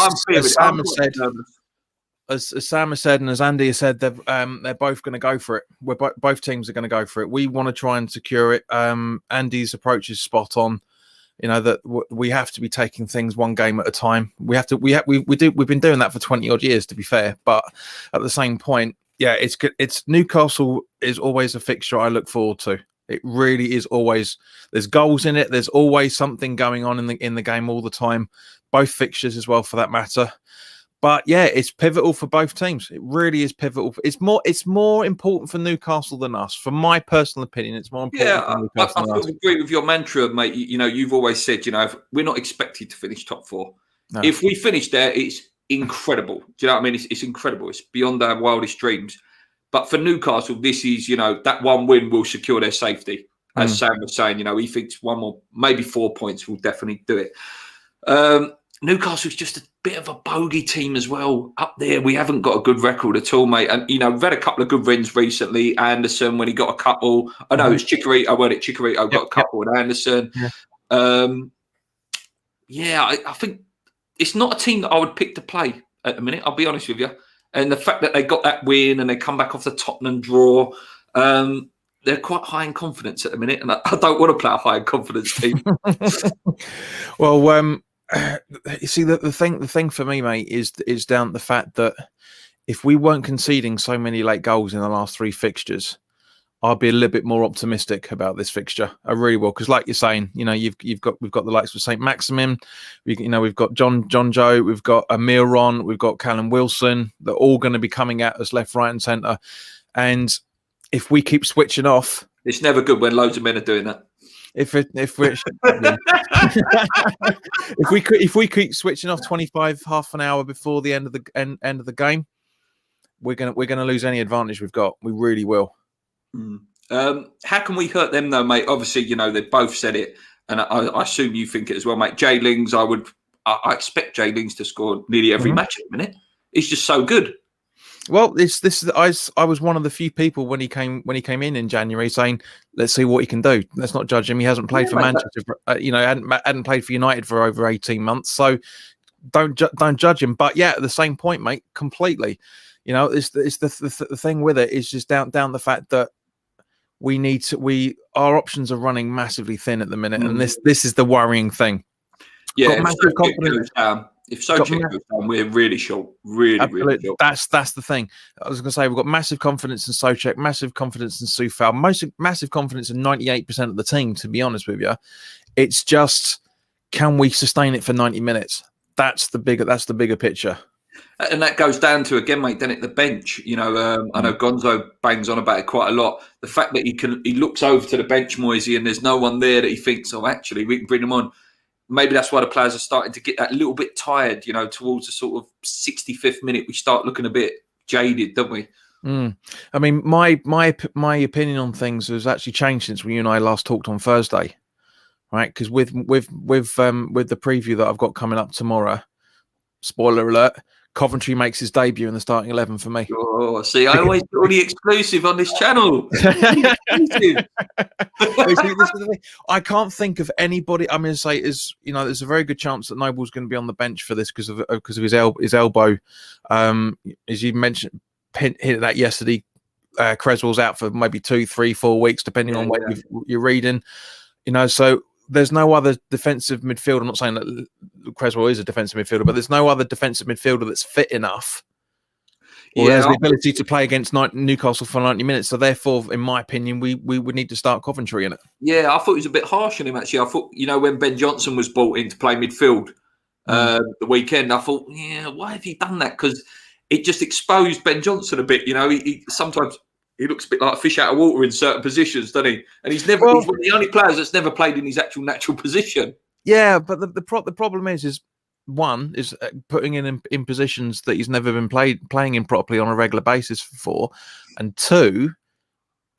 Speaker 4: Sam has said, as Sam has said, and as Andy has said, they're both going to go for it. Both teams are going to go for it. We want to try and secure it. Andy's approach is spot on. You know that we have to be taking things one game at a time. We've been doing that for 20 odd years, to be fair. But at the same point, yeah, it's good. Newcastle is always a fixture I look forward to. It really is always. There's goals in it. There's always something going on in the game all the time. Both fixtures as well, for that matter. But yeah, it's pivotal for both teams. It really is pivotal. It's more important for Newcastle than us. For my personal opinion, it's more important.
Speaker 1: Yeah, I agree with your mantra, mate. You know, you've always said, you know, we're not expected to finish top 4. No. If we finish there, it's incredible. Do you know what I mean? It's incredible. It's beyond our wildest dreams. But for Newcastle, this is, you know, that one win will secure their safety. As Sam was saying, you know, he thinks 1 more, maybe 4 points will definitely do it. Newcastle's just a bit of a bogey team as well. Up there, we haven't got a good record at all, mate. And, you know, we've had a couple of good wins recently. Anderson, when he got a couple. I know it's Chicharito. Well, Chicharito got a couple with Anderson. Yeah. I think it's not a team that I would pick to play at the minute, I'll be honest with you. And the fact that they got that win and they come back off the Tottenham draw, they're quite high in confidence at the minute. And I don't want to play a high in confidence team.
Speaker 4: Well, you see, the thing for me, mate, is down to the fact that if we weren't conceding so many late goals in the last 3 fixtures, I'd be a little bit more optimistic about this fixture. I really will, because like you're saying, you know, we've got the likes of Saint Maximin, we've got John Joe, we've got Amiron, we've got Callum Wilson. They're all going to be coming at us left, right, and centre. And if we keep switching off,
Speaker 1: it's never good when loads of men are doing that.
Speaker 4: if we keep switching off 25 half an hour before the end of the end of the game, we're gonna lose any advantage we've got. We really will.
Speaker 1: How can we hurt them though, mate? Obviously, they both said it, and I assume you think it as well, mate. Jay Lings, I expect Jay Lings to score nearly every match at the minute. He's just so good. Well,
Speaker 4: this is I was one of the few people when he came in January saying, let's see what he can do. Let's not judge him. He hasn't played for Manchester, hadn't played for United for over 18 months. So don't judge him. But yeah, at the same point, mate, completely. It's the thing with it is just down the fact that our options are running massively thin at the minute, and this is the worrying thing.
Speaker 1: Yeah, massive confidence. If Socek goes down, we're really short. Really short.
Speaker 4: That's the thing. I was going to say we've got massive confidence in Socek, massive confidence in Soufal, massive confidence in 98% of the team. To be honest with you, it's just, can we sustain it for 90 minutes? That's the bigger picture.
Speaker 1: And that goes down to, again, mate, then at the bench. I know Gonzo bangs on about it quite a lot. The fact that he looks over to the bench, Moisey, and there's no one there that he thinks, oh, actually, we can bring him on. Maybe that's why the players are starting to get that little bit tired, towards the sort of 65th minute. We start looking a bit jaded, don't we?
Speaker 4: I mean, my opinion on things has actually changed since you and I last talked on Thursday, right? Because with the preview that I've got coming up tomorrow, spoiler alert, Coventry makes his debut in the starting 11 for me.
Speaker 1: Oh, see, I always do the exclusive on this channel.
Speaker 4: I can't think of anybody. I'm going to say there's a very good chance that Noble's going to be on the bench for this because of his elbow. As you mentioned, hit that yesterday. Creswell's out for maybe 2, 3, 4 weeks, depending on what you're reading. So there's no other defensive midfielder. I'm not saying that Creswell is a defensive midfielder, but there's no other defensive midfielder that's fit enough or has the ability to play against Newcastle for 90 minutes. So therefore, in my opinion, we would need to start Coventry in it.
Speaker 1: Yeah, I thought it was a bit harsh on him, actually. I thought, when Ben Johnson was brought in to play midfield the weekend, I thought, why have you done that? Because it just exposed Ben Johnson a bit. He sometimes... He looks a bit like a fish out of water in certain positions, doesn't he? And he's one of the only players that's never played in his actual natural position.
Speaker 4: Yeah, but the problem is one is putting in positions that he's never been playing in properly on a regular basis for, and two,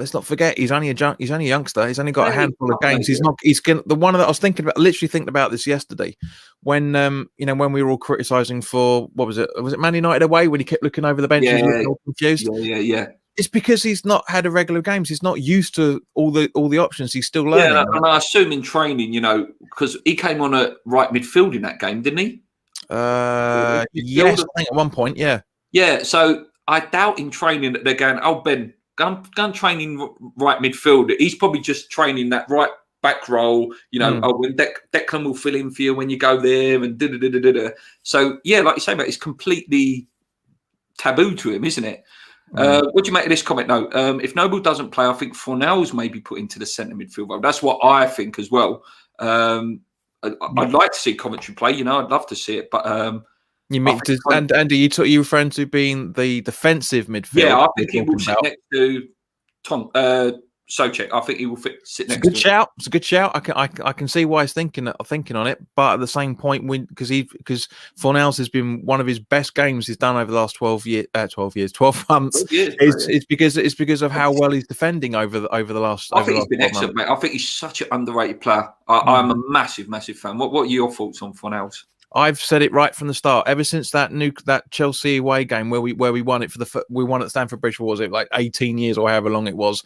Speaker 4: let's not forget he's only a youngster. He's only got a handful of games. The one that I was thinking about, literally thinking about this yesterday, when when we were all criticising for what was it? Was it Man United away when he kept looking over the bench and he was all confused?
Speaker 1: Yeah.
Speaker 4: It's because he's not had a regular games. He's not used to all the options. He's still learning.
Speaker 1: Yeah, and I assume in training, because he came on at right midfield in that game, didn't he?
Speaker 4: Yes, I think at one point, yeah. Yeah,
Speaker 1: so I doubt in training that they're going, oh, Ben, go and training right midfield. He's probably just training that right back role, oh, when Declan will fill in for you when you go there and da-da-da-da-da. So, yeah, like you say, mate, it's completely taboo to him, isn't it? What do you make of this comment? No, if Noble doesn't play, I think Fornals may be put into the centre midfield role. That's what I think as well. I'd like to see Coventry play. I'd love to see it, but
Speaker 4: you mean and Andy, you referring to being the defensive midfield?
Speaker 1: Yeah, I think he will sit next to Tom Socek. I think he will sit next.
Speaker 4: It's a good shout. I can see why he's thinking on it, but at the same point, because Fornals has been one of his best games he's done over the last 12 months. It's because of how well he's defending over the last.
Speaker 1: I think he's been excellent, mate. I think he's such an underrated player. I'm a massive fan. What are your thoughts on Fornals?
Speaker 4: I've said it right from the start. Ever since that Chelsea away game where we won it we won at Stamford Bridge for, was it like 18 years or however long it was.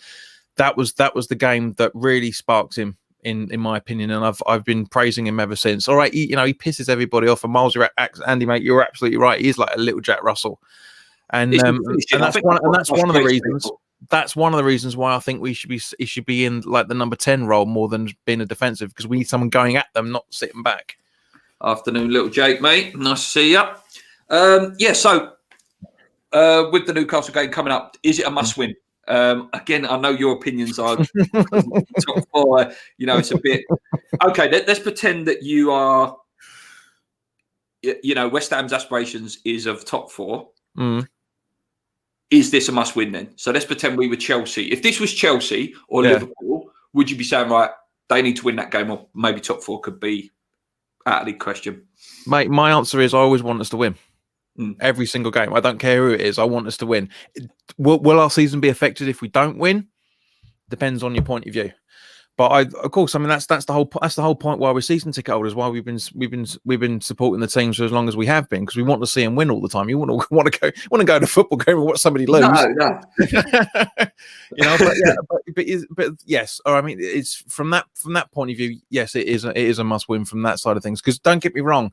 Speaker 4: That was the game that really sparked him, in my opinion, and I've been praising him ever since. All right, he pisses everybody off. And Miles, Andy, mate, you're absolutely right. He's like a little Jack Russell, and that's one of the reasons. That's one of the reasons why I think he should be in like the number 10 role more than being a defensive, because we need someone going at them, not sitting back.
Speaker 1: Afternoon, little Jake, mate. Nice to see you. So with the Newcastle game coming up, is it a must-win? Again, I know your opinions are top 4. It's a bit okay. Let's pretend that you are, West Ham's aspirations is of top 4. Is this a must-win then? So let's pretend we were Chelsea. If this was Chelsea or Liverpool, would you be saying, right, they need to win that game, or maybe top 4 could be out of the question.
Speaker 4: Mate, my answer is I always want us to win. Every single game. I don't care who it is. I want us to win. Will our season be affected if we don't win? Depends on your point of view. But of course, I mean that's the whole point why we're season ticket holders. Why we've been supporting the teams for as long as we have been, because we want to see them win all the time. You want to go to a football game and watch somebody lose.
Speaker 1: No.
Speaker 4: You know, but yes. Or I mean, it's from that point of view. Yes, it is a must win from that side of things. Because don't get me wrong,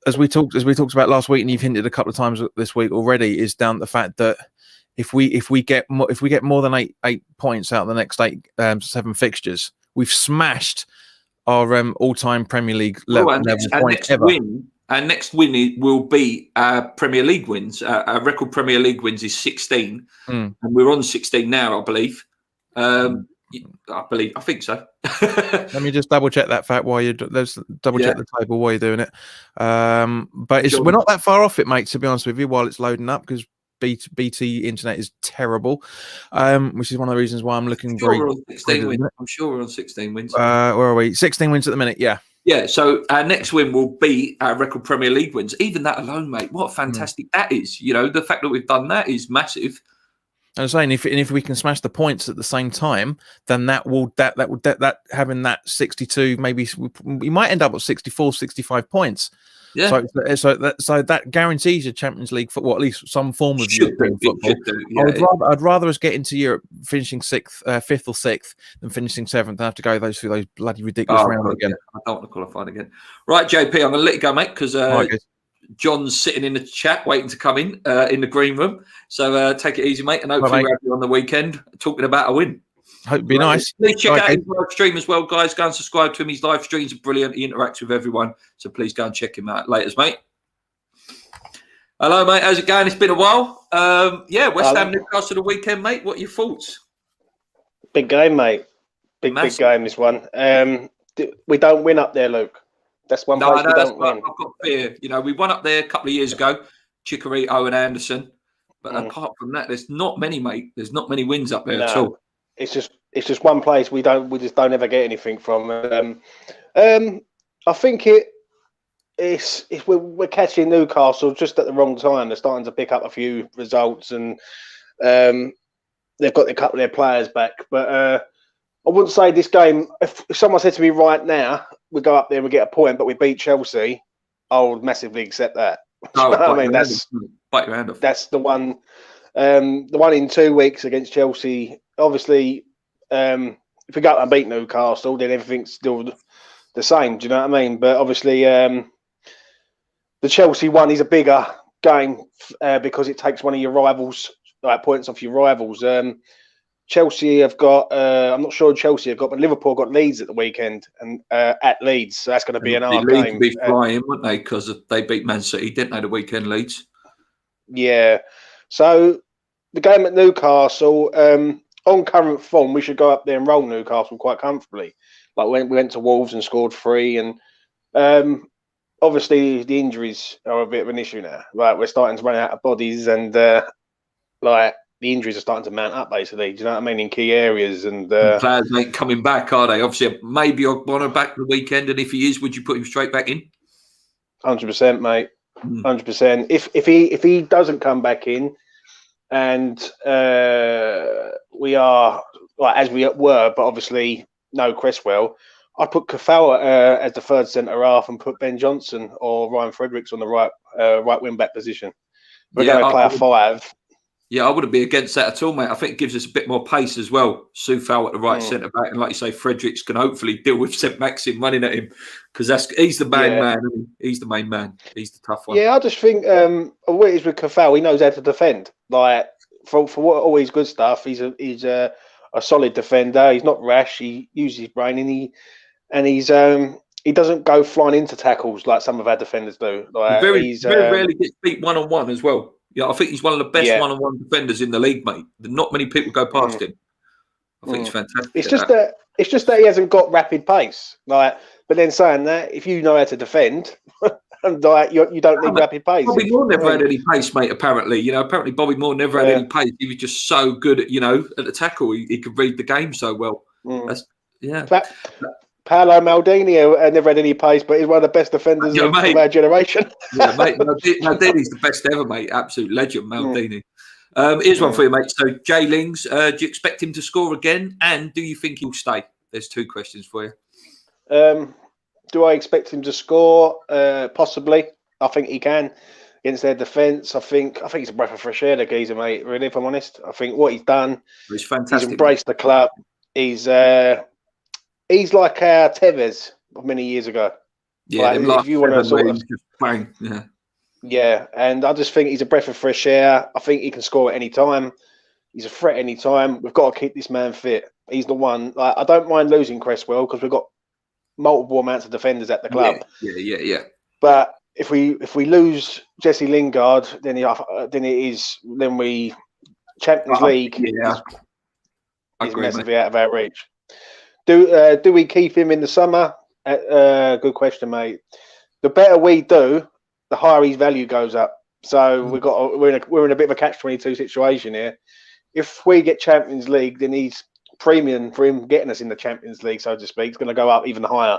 Speaker 4: as we talked about last week, and you've hinted a couple of times this week already, is down to the fact that if we get more than eight points out of the next 7 fixtures, we've smashed our all-time Premier League level point ever.
Speaker 1: Our next win will be our Premier League wins. Our record Premier League wins is 16, and we're on 16 now, I believe. I think so.
Speaker 4: Let me just double check that fact while check the table while you're doing it. But we're not that far off it, mate. To be honest with you, while it's loading up, because BT internet is terrible, which is one of the reasons why I'm looking
Speaker 1: I'm sure we're on 16 wins.
Speaker 4: Where are we? 16 wins at the minute, yeah.
Speaker 1: Yeah, so our next win will be our record Premier League wins. Even that alone, mate, what fantastic that is. You know, the fact that we've done that is massive.
Speaker 4: I'm saying if we can smash the points at the same time, then that having that 62, maybe we might end up with 64, 65 points.
Speaker 1: Yeah.
Speaker 4: So that guarantees you Champions League football, at least some form of European football. I'd rather us get into Europe finishing 5th or 6th than finishing 7th and have to go through those bloody ridiculous rounds again.
Speaker 1: Yeah. I don't want to qualify again. Right, JP, I'm going to let you go, mate, because John's sitting in the chat waiting to come in the green room. So take it easy, mate, and hopefully we'll have you on the weekend talking about a win.
Speaker 4: Hope it'd be nice.
Speaker 1: Please check out his live stream as well, guys. Go and subscribe to him. His live streams are brilliant. He interacts with everyone. So please go and check him out. Laters, mate. Hello, mate. How's it going? It's been a while. West Ham Newcastle the weekend, mate. What are your thoughts?
Speaker 5: Big game, mate. Big game, this one. We don't win up there, Luke. That's one place we don't win.
Speaker 1: I've got fear. You know, we won up there a couple of years ago, Chicharito and Anderson. But apart from that, there's not many, mate. There's not many wins up there at all.
Speaker 5: It's just one place we just don't ever get anything from. I think we're catching Newcastle just at the wrong time. They're starting to pick up a few results, and they've got a couple of their players back. But I wouldn't say this game. If someone said to me right now, we go up there and we get a point, but we beat Chelsea, I would massively accept that. I mean, that's the one. The one in 2 weeks against Chelsea. Obviously, if we go out and beat Newcastle, then everything's still the same. Do you know what I mean? But obviously, the Chelsea one is a bigger game because it takes one of your rivals, like points off your rivals. Chelsea have got. I'm not sure Chelsea have got, but Liverpool got Leeds at the weekend and at Leeds, so that's going to be an hard game.
Speaker 1: Leeds be flying, wouldn't they? Because they beat Man City, didn't they? The weekend, Leeds.
Speaker 5: Yeah. So the game at Newcastle. On current form, we should go up there and roll Newcastle quite comfortably. Like we went to Wolves and scored 3, and obviously the injuries are a bit of an issue now. Like we're starting to run out of bodies, and like the injuries are starting to mount up. Basically, do you know what I mean? In key areas, and
Speaker 1: players ain't coming back, are they? Obviously, maybe Ogbonna back the weekend, and if he is, would you put him straight back in?
Speaker 5: 100%, mate. 100%. If he doesn't come back in. And we are like as we were, but obviously no Cresswell. I put Kafau as the third centre half and put Ben Johnson or Ryan Fredericks on the right wing back position. We're going to play a 5.
Speaker 1: Yeah, I wouldn't be against that at all, mate. I think it gives us a bit more pace as well. Soufal at the right centre back, and like you say, Fredericks can hopefully deal with St. Maxim running at him because he's the main man. He's the main man. He's the tough one.
Speaker 5: Yeah, I just think what it is with Kafau, he knows how to defend. Like for what all his good stuff, he's a solid defender. He's not rash. He uses his brain, and he doesn't go flying into tackles like some of our defenders do. Like
Speaker 1: very rarely gets beat 1-on-1 as well. Yeah, I think he's one of the best one-on-one defenders in the league, mate. Not many people go past him. I think he's fantastic.
Speaker 5: It's just that he hasn't got rapid pace. Like, but then saying that, if you know how to defend, and like you don't need rapid pace.
Speaker 1: Bobby Moore never had any pace, mate. Apparently, apparently Bobby Moore never had any pace. He was just so good at, at the tackle. He could read the game so well. Yeah.
Speaker 5: Paolo Maldini never had any pace, but he's one of the best defenders of our generation.
Speaker 1: Yeah, mate. Maldini's the best ever, mate. Absolute legend, Maldini. Here's one for you, mate. So, Jay Lings, do you expect him to score again? And do you think he'll stay? There's 2 questions for you.
Speaker 5: Do I expect him to score? Possibly. I think he can against their defence. I think he's a breath of fresh air, the geezer, mate. Really, if I'm honest, I think what he's done,
Speaker 1: he's fantastic.
Speaker 5: He's embraced the club. He's like our Tevez of many years ago.
Speaker 1: Yeah,
Speaker 5: like, if you want to sort of
Speaker 1: playing,
Speaker 5: yeah, and I just think he's a breath of fresh air. I think he can score at any time. He's a threat any time. We've got to keep this man fit. He's the one. Like, I don't mind losing Cresswell because we've got multiple amounts of defenders at the club.
Speaker 1: Yeah.
Speaker 5: But if we lose Jesse Lingard, then we Champions League is massively out of our reach. Do we keep him in the summer? Good question, mate. The better we do, the higher his value goes up. So we're in a bit of a catch-22 situation here. If we get Champions League, then he's premium for him getting us in the Champions League, so to speak. It's going to go up even higher.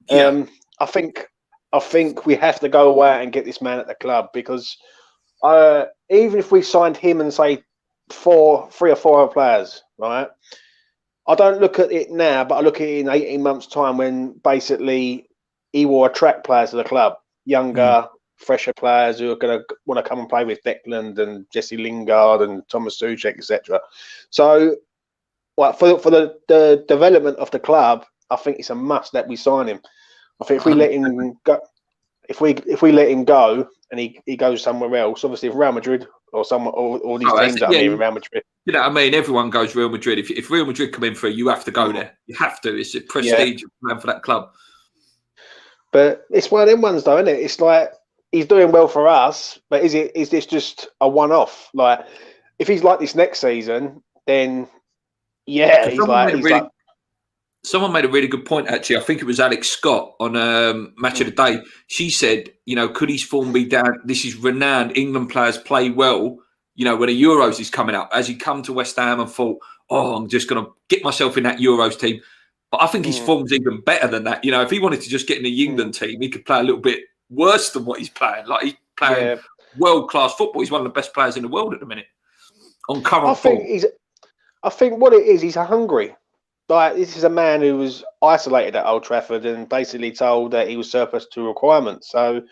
Speaker 5: Yeah. I think we have to go away and get this man at the club because even if we signed him and say 3 or 4 other players, right? I don't look at it now, but I look at it in 18 months' time when basically he will attract players to the club, younger, fresher players who are going to want to come and play with Declan and Jesse Lingard and Thomas Soucek, etc. So, for the development of the club, I think it's a must that we sign him. I think if we let him go, if we let him go and he goes somewhere else, obviously if Real Madrid or all these teams that are in Real Madrid.
Speaker 1: You know what I mean? Everyone goes Real Madrid. If Real Madrid come in for you have to go there. You have to. It's a prestige for that club. But
Speaker 5: it's one of them ones, though, isn't it? It's like he's doing well for us, but is this just a one-off? Like, if he's like this next season, then
Speaker 1: someone made a really good point, actually. I think it was Alex Scott on Match of the Day. She said, could his form be down? This is renowned. England players play well, when the Euros is coming up. Has he come to West Ham and thought, I'm just going to get myself in that Euros team? But I think his form's even better than that. If he wanted to just get in the England team, he could play a little bit worse than what he's playing. Like, he's playing world-class football. He's one of the best players in the world at the minute. On current form.
Speaker 5: I think what it is, he's hungry. Like, this is a man who was isolated at Old Trafford and basically told that he was surplus to requirements. So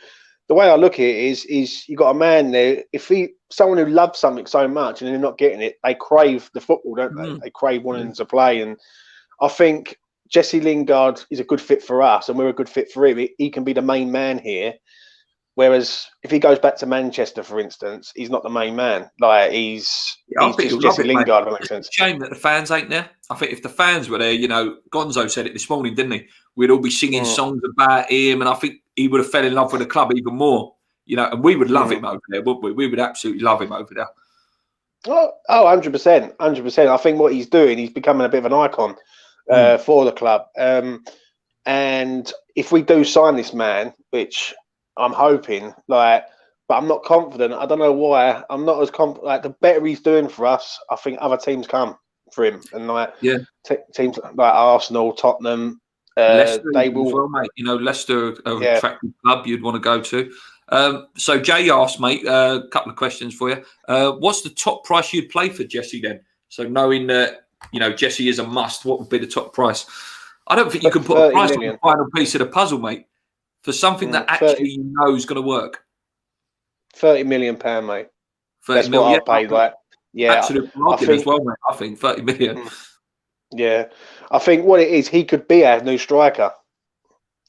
Speaker 5: the way I look at it is you got a man there. If someone who loves something so much and they're not getting it, they crave the football, don't they? They crave wanting to play. And I think Jesse Lingard is a good fit for us, and we're a good fit for him. He can be the main man here. Whereas if he goes back to Manchester, for instance, he's not the main man. Like, he's just Jesse Lingard, if that makes sense.
Speaker 1: It's a shame that the fans ain't there. I think if the fans were there, Gonzo said it this morning, didn't he? We'd all be singing songs about him, and I think he would have fell in love with the club even more. And we would love him over there, wouldn't we? We would absolutely love him over there.
Speaker 5: Oh, 100%. 100%. I think what he's doing, he's becoming a bit of an icon for the club. And if we do sign this man, which I'm hoping, but I'm not confident. I don't know why. I'm not as confident. Like, the better he's doing for us, I think other teams come for him. And teams like Arsenal, Tottenham,
Speaker 1: Leicester,
Speaker 5: they will.
Speaker 1: Well, mate. Leicester, an attractive club you'd want to go to. So Jay asked, mate, a couple of questions for you. What's the top price you'd play for Jesse then? So knowing that Jesse is a must, what would be the top price? I don't think you can put a price on the final piece of the puzzle, mate. For something that actually is going to work.
Speaker 5: £30 million, mate. That's what I've paid.
Speaker 1: Absolute market as well, mate. I think 30 million.
Speaker 5: Yeah, I think what it is, he could be our new striker.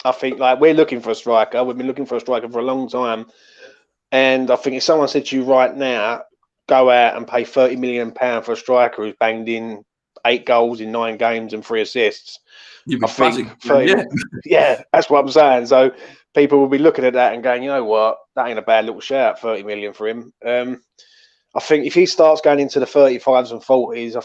Speaker 5: I think we're looking for a striker. We've been looking for a striker for a long time, and I think if someone said to you right now, go out and pay £30 million for a striker who's banged in 8 goals in 9 games and 3 assists.
Speaker 1: You'd be buzzing.
Speaker 5: Yeah, that's what I'm saying. So people will be looking at that and going, you know what, that ain't a bad little shout, 30 million for him. I think if he starts going into the 35s and 40s, I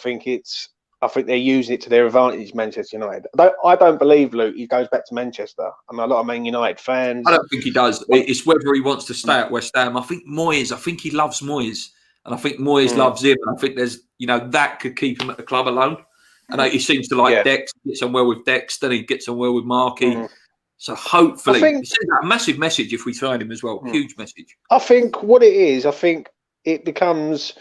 Speaker 5: think they're using it to their advantage, Manchester United. I don't believe, Luke, he goes back to Manchester. I mean, a lot of Man United fans.
Speaker 1: I don't think he does. It's whether he wants to stay at West Ham. I think he loves Moyes. And I think Moyes loves him. And I think there's, that could keep him at the club alone. And he seems to like Dex, gets on well with Dex, then he gets on well with Markey. So hopefully, it's a massive message if we sign him as well. Huge message.
Speaker 5: I think what it is, it becomes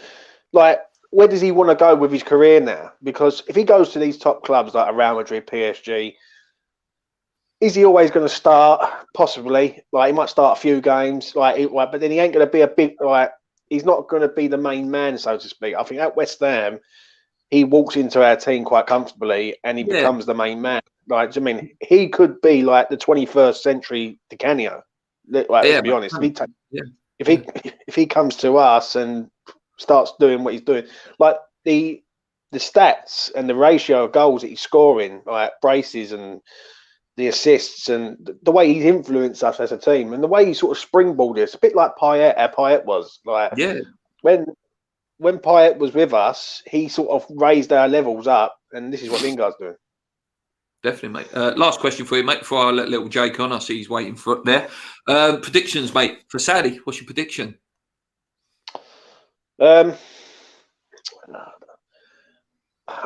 Speaker 5: like, where does he want to go with his career now? Because if he goes to these top clubs like Real Madrid, PSG, is he always going to start? Possibly. Like, he might start a few games, but then he ain't going to be a big, he's not going to be the main man, so to speak. I think at West Ham, he walks into our team quite comfortably and he becomes the main man. Like, I mean, he could be like the 21st century Di Canio. To be honest, if he comes to us and starts doing what he's doing, like the stats and the ratio of goals that he's scoring, like braces and the assists and the way he's influenced us as a team and the way he sort of springboarded us, a bit like Payet. How Payet was like, when Payet was with us, he sort of raised our levels up, and this is what Lingard's doing.
Speaker 1: Definitely, mate. Last question for you, mate, before I let little Jake on. I see he's waiting for it there. Predictions, mate, for Saudi. What's your prediction?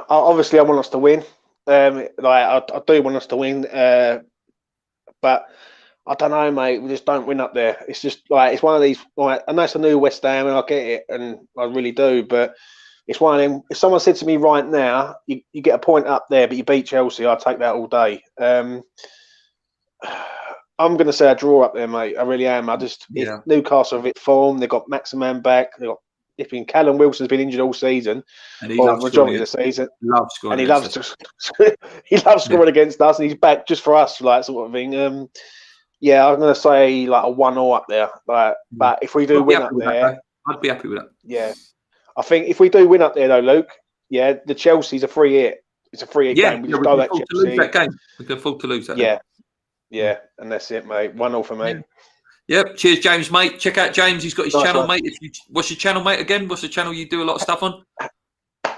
Speaker 5: Obviously, I want us to win. I do want us to win, but I don't know, mate. We just don't win up there. It's just like, it's one of these. Like, I know it's a new West Ham, and I get it, and I really do. But it's one of them. If someone said to me right now, you get a point up there, but you beat Chelsea, I'd take that all day. I'm going to say a draw up there, mate. I really am. Newcastle have it form. They've got Maximan back. They've got. If Callum Wilson's been injured all season,
Speaker 1: and he loves
Speaker 5: majority of the season,
Speaker 1: he
Speaker 5: loves scoring against us, and he's back just for us, like, sort of thing. I'm going to say like a 1-0 up there. But if we do win up there,
Speaker 1: I'd be happy with that.
Speaker 5: Yeah, I think if we do win up there, though, Luke, the Chelsea's a free hit. It's a free hit game. We just go at Chelsea.
Speaker 1: We can afford to lose that.
Speaker 5: Yeah, and that's it, mate. 1-0 for me.
Speaker 1: Yeah. Yep. Cheers, James, mate. Check out James. He's got his channel, mate. What's your channel, mate? Again, what's the channel you do a lot of stuff on?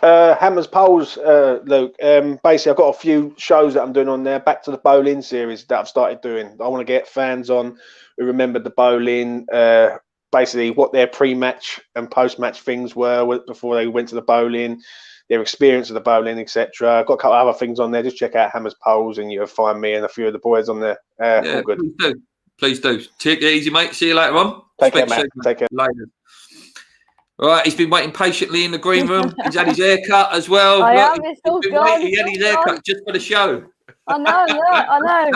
Speaker 5: Hammers Poles, Luke. Basically, I've got a few shows that I'm doing on there. Back to the bowling series that I've started doing. I want to get fans on who remembered the bowling. Basically, what their pre-match and post-match things were before they went to the bowling, their experience of the bowling, etc. I've got a couple of other things on there. Just check out Hammers Poles, and you'll find me and a few of the boys on there. All good.
Speaker 1: Please do. Take it easy, mate. See you later on.
Speaker 5: Take care, mate. Take care.
Speaker 1: Later. All right, he's been waiting patiently in the green room. He's had his haircut as well.
Speaker 6: He had his
Speaker 1: haircut just for the show.
Speaker 6: I know.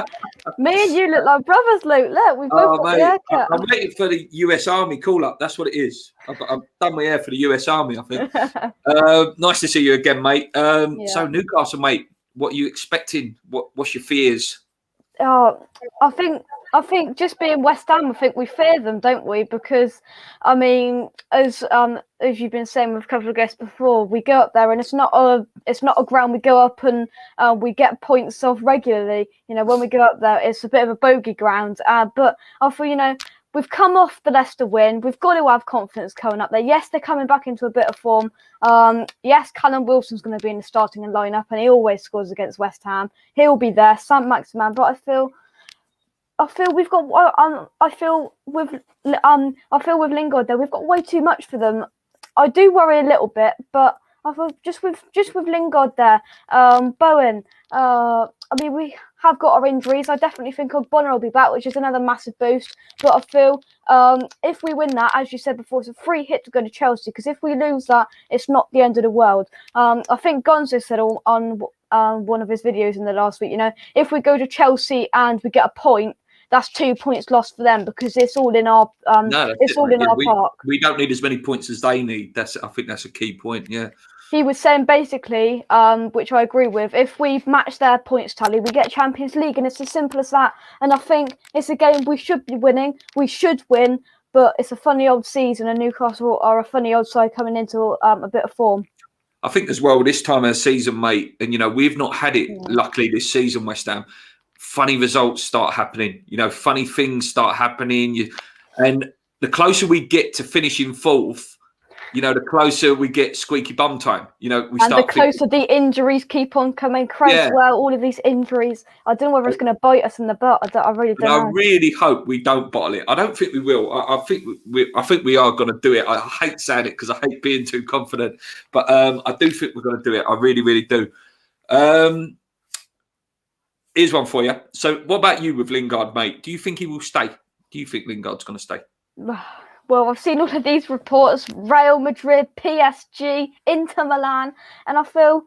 Speaker 6: Me and you look like brothers, Luke. Look, we've both got the haircut.
Speaker 1: I'm waiting for the US Army call-up. That's what it is. I've done my hair for the US Army, I think. Nice to see you again, mate. So, Newcastle, mate, what are you expecting? What's your fears?
Speaker 6: Oh, I think just being West Ham, I think we fear them, don't we? Because, I mean, as you've been saying with a couple of guests before, we go up there and it's not a ground we go up and we get points off regularly. You know, when we go up there, it's a bit of a bogey ground. But I feel, we've come off the Leicester win. We've got to have confidence coming up there. Yes, they're coming back into a bit of form. Yes, Callum Wilson's going to be in the starting lineup, and he always scores against West Ham. He'll be there, Sam Maximan. But I feel we've got. I feel with Lingard there, we've got way too much for them. I do worry a little bit, but I feel just with Lingard there, Bowen. I mean, we have got our injuries. I definitely think Bonner will be back, which is another massive boost. But I feel if we win that, as you said before, it's a free hit to go to Chelsea. Because if we lose that, it's not the end of the world. I think Gonzo said on one of his videos in the last week, if we go to Chelsea and we get a point, that's 2 points lost for them because it's all in our park.
Speaker 1: We don't need as many points as they need. I think that's a key point. Yeah.
Speaker 6: He was saying basically, which I agree with, if we match their points tally, we get Champions League, and it's as simple as that. And I think it's a game we should be winning. We should win, but it's a funny old season, and Newcastle are a funny old side coming into a bit of form.
Speaker 1: I think as well this time of the season, mate, and we've not had it luckily this season, West Ham. Funny results start happening. Funny things start happening, and the closer we get to finishing fourth, the closer we get squeaky bum time. The
Speaker 6: closer the injuries keep on coming. Cresswell, all of these injuries. I don't know whether it's going to bite us in the butt. I really don't know.
Speaker 1: I really hope we don't bottle it. I don't think we will. I think we are going to do it. I hate saying it because I hate being too confident, but I do think we're going to do it. I really, really do. Here's one for you. So, what about you with Lingard, mate? Do you think he will stay? Do you think Lingard's going to stay?
Speaker 6: Well, I've seen all of these reports: Real Madrid, PSG, Inter Milan, and I feel,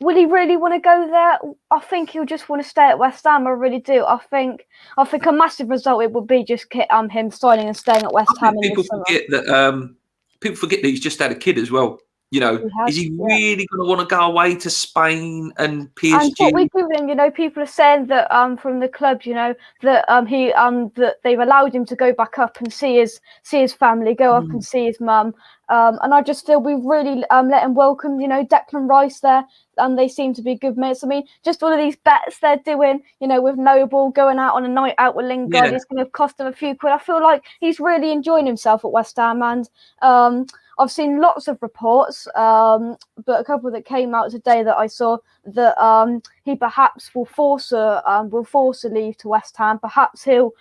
Speaker 6: will he really want to go there? I think he'll just want to stay at West Ham. I really do. I think a massive result it would be just him signing and staying at West Ham.
Speaker 1: People forget that he's just had a kid as well. You know, is he really going to want to go away to Spain and PSG?
Speaker 6: And what we're doing, people are saying that from the club, that that they've allowed him to go back up and see his family, go up and see his mum. And I just feel we've really let him welcome, Declan Rice there. And they seem to be good mates. I mean, just all of these bets they're doing, with Noble going out on a night out with Lingard, it's going to cost him a few quid. I feel like he's really enjoying himself at West Ham, and I've seen lots of reports, but a couple that came out today that I saw that he perhaps will force a leave to West Ham. Perhaps he'll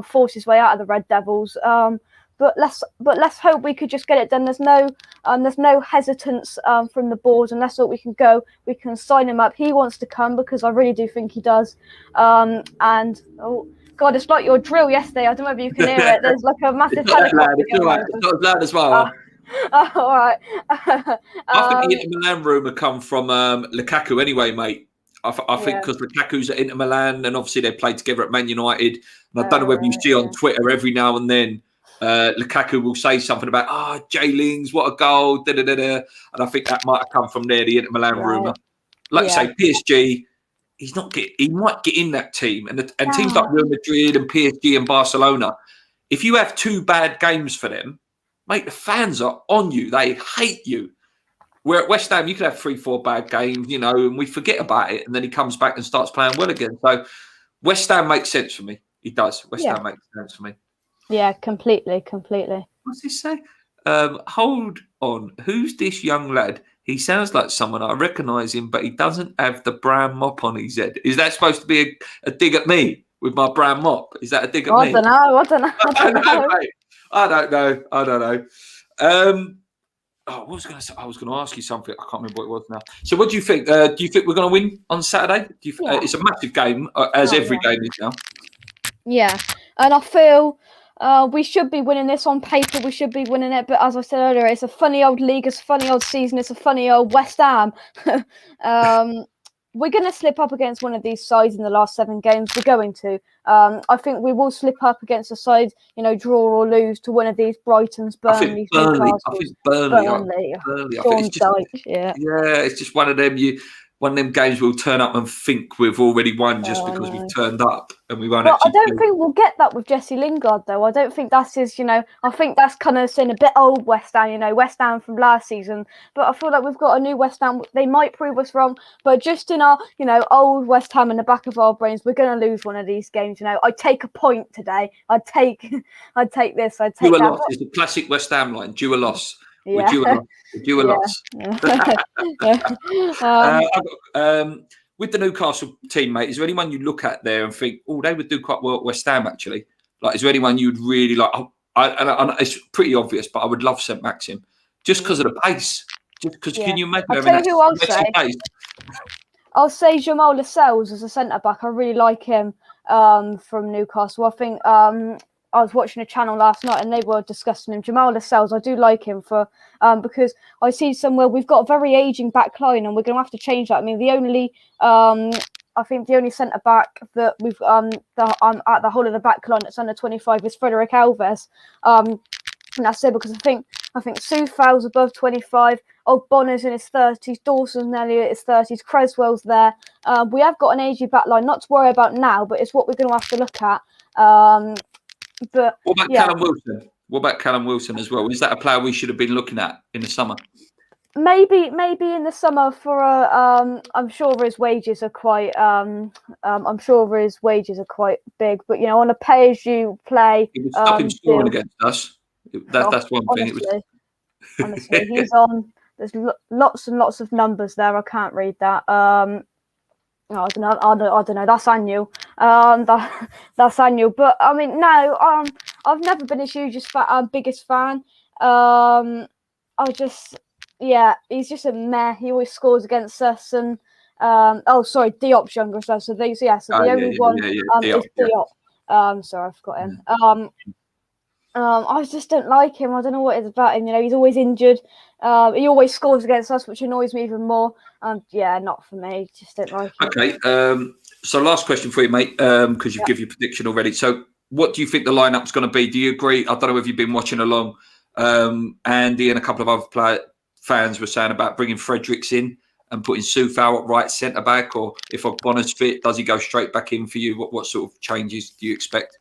Speaker 6: force his way out of the Red Devils. But let's hope we could just get it done. There's no hesitance from the board, and that's what we can go. We can sign him up. He wants to come because I really do think he does. And oh God, it's like your drill yesterday. I don't know if you can hear it. There's like a massive helicopter.
Speaker 1: It's not as loud as well.
Speaker 6: All right.
Speaker 1: I think the Inter Milan rumour come from Lukaku anyway, mate. I think because Lukaku's at Inter Milan, and obviously they played together at Man United. And I don't know whether you see on Twitter every now and then, Lukaku will say something about, Jay Lings, what a goal, da-da-da-da. And I think that might have come from there, the Inter Milan rumour. Like you say, PSG, he might get in that team. And teams like Real Madrid and PSG and Barcelona, if you have 2 bad games for them, mate, the fans are on you. They hate you. Where at West Ham, you could have 3-4 bad games, and we forget about it. And then he comes back and starts playing well again. So West Ham makes sense for me. He does. West Ham makes sense for me.
Speaker 6: Yeah, completely.
Speaker 1: What's this say? Hold on. Who's this young lad? He sounds like someone. I recognise him, but he doesn't have the brown mop on his head. Is that supposed to be a dig at me with my brown mop? Is that a dig at me?
Speaker 6: I don't know.
Speaker 1: I don't know. What was I going to say? I was going to ask you something. I can't remember what it was now. So, what do you think? Do you think we're going to win on Saturday? Do you it's a massive game, as every game is now.
Speaker 6: Yeah, and I feel we should be winning this on paper. We should be winning it, but as I said earlier, it's a funny old league. It's a funny old season. It's a funny old West Ham. We're going to slip up against one of these sides in the last 7 games. We're going to. I think we will slip up against a side, draw or lose to one of these Brightons, Burnley,
Speaker 1: Burnley. Burnley.
Speaker 6: It's
Speaker 1: just one of them. One of them games we'll turn up and think we've already won just because we've turned up and we won't.
Speaker 6: I don't think we'll get that with Jesse Lingard, though. I don't think that's his. I think that's kind of saying a bit old West Ham. West Ham from last season. But I feel like we've got a new West Ham. They might prove us wrong, but just in our, old West Ham in the back of our brains, we're going to lose one of these games. I'd take a point today. I'd take this. I'd take that.
Speaker 1: Loss. It's the classic West Ham line. Due a loss.
Speaker 6: Yeah.
Speaker 1: Due a loss. With the Newcastle team, mate, is there anyone you look at there and think, they would do quite well at West Ham, actually? Like, is there anyone you'd really like? And it's pretty obvious, but I would love St. Maxim just because of the pace. Just because, can you imagine?
Speaker 6: I'll tell you who I'll say. I'll say Jamal Lascelles as a centre back. I really like him from Newcastle. I think I was watching a channel last night and they were discussing him. Jamal Lascelles, I do like him because I see somewhere we've got a very aging back line and we're going to have to change that. I mean, I think the only centre back that we've at the whole of the back line that's under 25 is Frederick Alves. And that's it because I think Soufal's above 25. Bonner's in his 30s. Dawson's nearly at his 30s. Creswell's there. We have got an aging back line, not to worry about now, but it's what we're going to have to look at. But
Speaker 1: what about Callum Wilson? What about Callum Wilson as well? Is that a player we should have been looking at in the summer?
Speaker 6: Maybe in the summer for I'm sure his wages are quite big, but on a pay as you play.
Speaker 1: He was stuck in scoring against us. That's one thing.
Speaker 6: Honestly, he's on. There's lots and lots of numbers there. I can't read that. I don't know. That's annual. That's annual. But I mean, no. I've never been his biggest fan. He's just a meh. He always scores against us, and Sorry, Diop's younger as well. So the only one is Diop. Sorry, I forgot him. I just don't like him. I don't know what it is about him. He's always injured. He always scores against us, which annoys me even more. Not for me. Just don't like him.
Speaker 1: Okay. So last question for you, mate, because you've given your prediction already. So what do you think the lineup's going to be? Do you agree? I don't know if you've been watching along. Andy and a couple of other fans were saying about bringing Fredericks in and putting Soufal at right centre back, or if Ogbonna's fit, does he go straight back in for you? What sort of changes do you expect?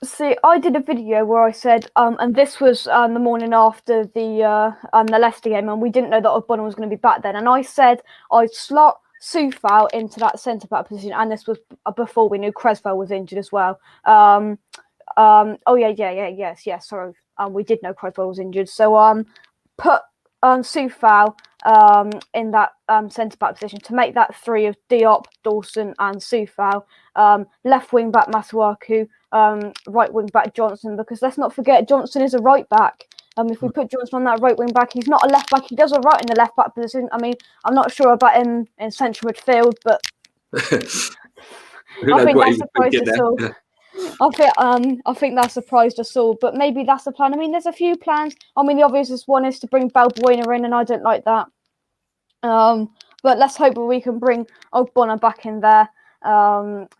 Speaker 6: See, I did a video where I said, and this was the morning after the Leicester game, and we didn't know that Ogbonna was going to be back then. And I said I'd slot Soufal into that centre back position, and this was before we knew Creswell was injured as well. Sorry, we did know Creswell was injured, so put Soufal in that centre back position to make that three of Diop, Dawson, and Soufal. Left wing back Masuaku, right wing back Johnson, because let's not forget Johnson is a right back. If we put Johnson on that right wing back, he's not a left back. He does all right in the left back position. I mean, I'm not sure about him in central midfield, but I think that surprised us all. I think that surprised us all, but maybe that's the plan. I mean, there's a few plans. I mean, the obvious one is to bring Balbuena in, and I don't like that. But let's hope that we can bring Ogbonna back in there.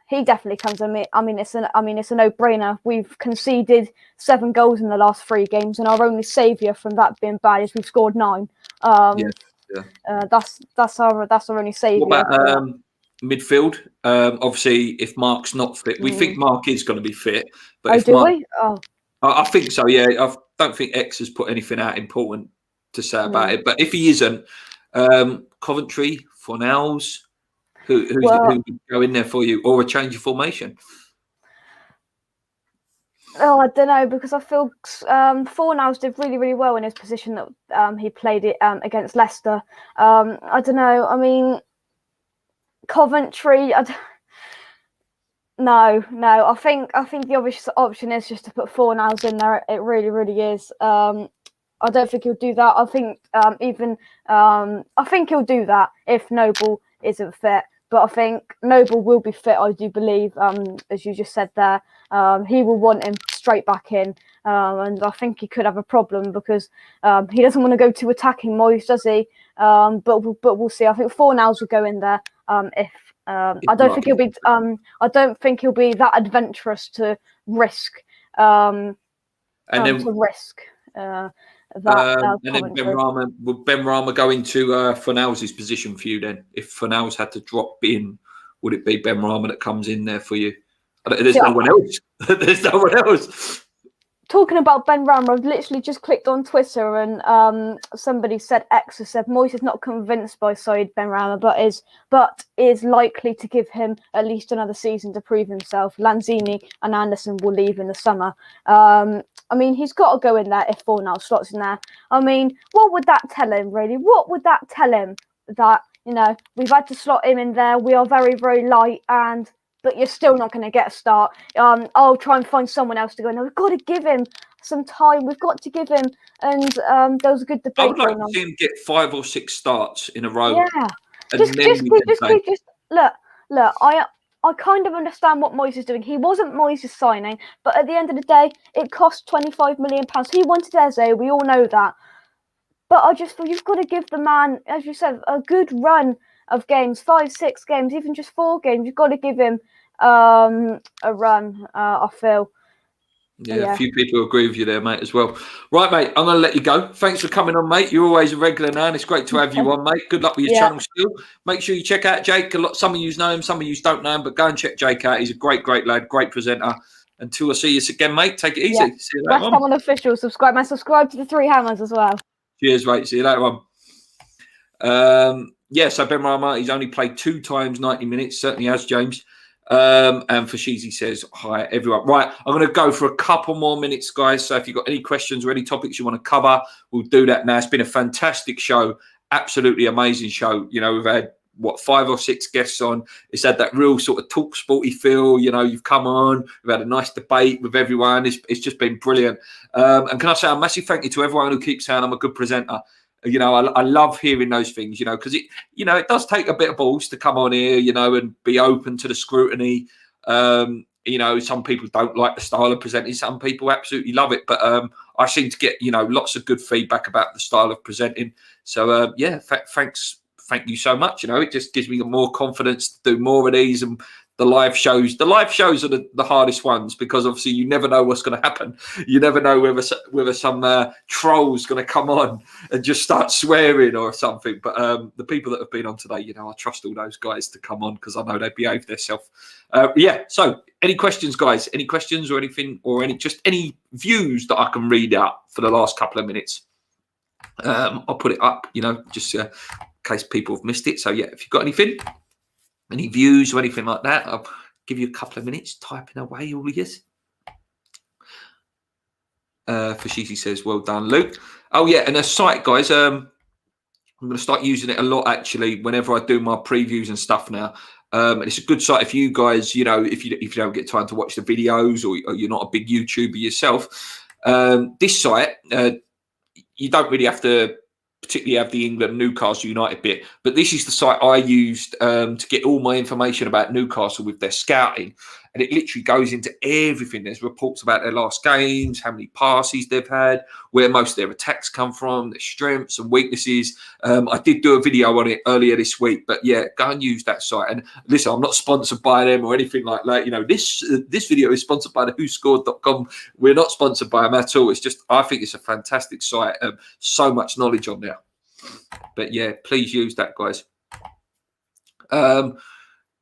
Speaker 6: He definitely comes in. I mean, it's a no-brainer. We've conceded 7 goals in the last 3 games, and our only saviour from that being bad is we've scored 9. That's our only saviour.
Speaker 1: What about midfield? Obviously, if Mark's not fit, we think Mark is going to be fit. But I think so. Yeah, I don't think X has put anything out important to say about it. But if he isn't, Coventry, Fornals, who would go in there for you, or a change of formation?
Speaker 6: Oh, I don't know, because I feel Fornals did really, really well in his position that he played it against Leicester. I don't know. I mean, Coventry. No. I think the obvious option is just to put Fornals in there. It really, really is. I don't think he'll do that. I think I think he'll do that if Noble isn't fit. But I think Noble will be fit, I do believe, as you just said there. He will want him straight back in. And I think he could have a problem because he doesn't want to go too attacking, Moyes, does he? But we'll see. I think Fornals will go in there if I don't think he'll be that adventurous to risk
Speaker 1: and then would Ben Rama go into Fornals' position for you then? If Fornals had to drop in, would it be Ben Rama that comes in there for you? There's no one else. There's no one else.
Speaker 6: Talking about Ben Rama, I've literally just clicked on Twitter and somebody said X has said Moyes is not convinced by Said Ben Rama, but is likely to give him at least another season to prove himself. Lanzini and Anderson will leave in the summer. I mean, he's got to go in there if Fornals slots in there. I mean, what would that tell him, really? What would that tell him? That, we've had to slot him in there. We are very, very light, but you're still not going to get a start. I'll try and find someone else to go. No, we've got to give him some time. We've got to give him. And there was a good debate.
Speaker 1: I would like to see him get 5 or 6 starts in a row.
Speaker 6: Yeah. Look. I kind of understand what Moyes is doing. He wasn't Moyes' signing, but at the end of the day, it cost £25 million. He wanted Eze. We all know that. But I just feel you've got to give the man, as you said, a good run of games, 5, 6 games, even just 4 games. You've got to give him a run, I feel.
Speaker 1: Yeah, a few people agree with you there, mate, as well. Right, mate, I'm going to let you go. Thanks for coming on, mate. You're always a regular now, and it's great to have you on, mate. Good luck with your channel still. Make sure you check out Jake. Some of you know him, some of you don't know him, but go and check Jake out. He's a great, great lad, great presenter. Until I see you again, mate, take it easy.
Speaker 6: Yeah.
Speaker 1: See you later
Speaker 6: West Ham on Official. Subscribe to the 3 Hammers as well.
Speaker 1: Cheers, mate. See you later on. So Ben Rama, he's only played 2 times 90 minutes, certainly has, James. And Fashizi says, hi, everyone. Right, I'm going to go for a couple more minutes, guys. So if you've got any questions or any topics you want to cover, we'll do that now. It's been a fantastic show, absolutely amazing show. We've had, 5 or 6 guests on. It's had that real sort of talk sporty feel. You've come on, we've had a nice debate with everyone. It's just been brilliant. And can I say a massive thank you to everyone who keeps saying I'm a good presenter. You know, I love hearing those things, you know, because it does take a bit of balls to come on here, you know, and be open to the scrutiny. You know, some people don't like the style of presenting. Some people absolutely love it. But I seem to get, you know, lots of good feedback about the style of presenting. So, yeah, thanks. Thank you so much. You know, it just gives me more confidence to do more of these. And the live shows are the hardest ones, because obviously you never know what's going to happen. You never know whether some troll's going to come on and just start swearing or something. But the people that have been on today, you know, I trust all those guys to come on, because I know they behave themselves. Yeah. So any questions, guys? Any questions or anything, or any views that I can read out for the last couple of minutes? I'll put it up, you know, just in case people have missed it. So yeah, if you've got anything, any views or anything like that, I'll give you a couple of minutes typing away, all of yous. Fashishi says, well done, Luke. Oh, yeah, and a site, guys. I'm going to start using it a lot, actually, whenever I do my previews and stuff now. And it's a good site if you guys, you know, if you don't get time to watch the videos, or you're not a big YouTuber yourself. This site, you don't really have to particularly have the England Newcastle United bit, but this is the site I used to get all my information about Newcastle with their scouting, and it literally goes into everything. There's reports about their last games, how many passes they've had, where most of their attacks come from, their strengths and weaknesses. I did do a video on it earlier this week, but yeah, go and use that site. And listen, I'm not sponsored by them or anything like that. You know, this video is sponsored by the WhoScored.com. We're not sponsored by them at all. It's just, I think it's a fantastic site. So much knowledge on there. But yeah, please use that, guys.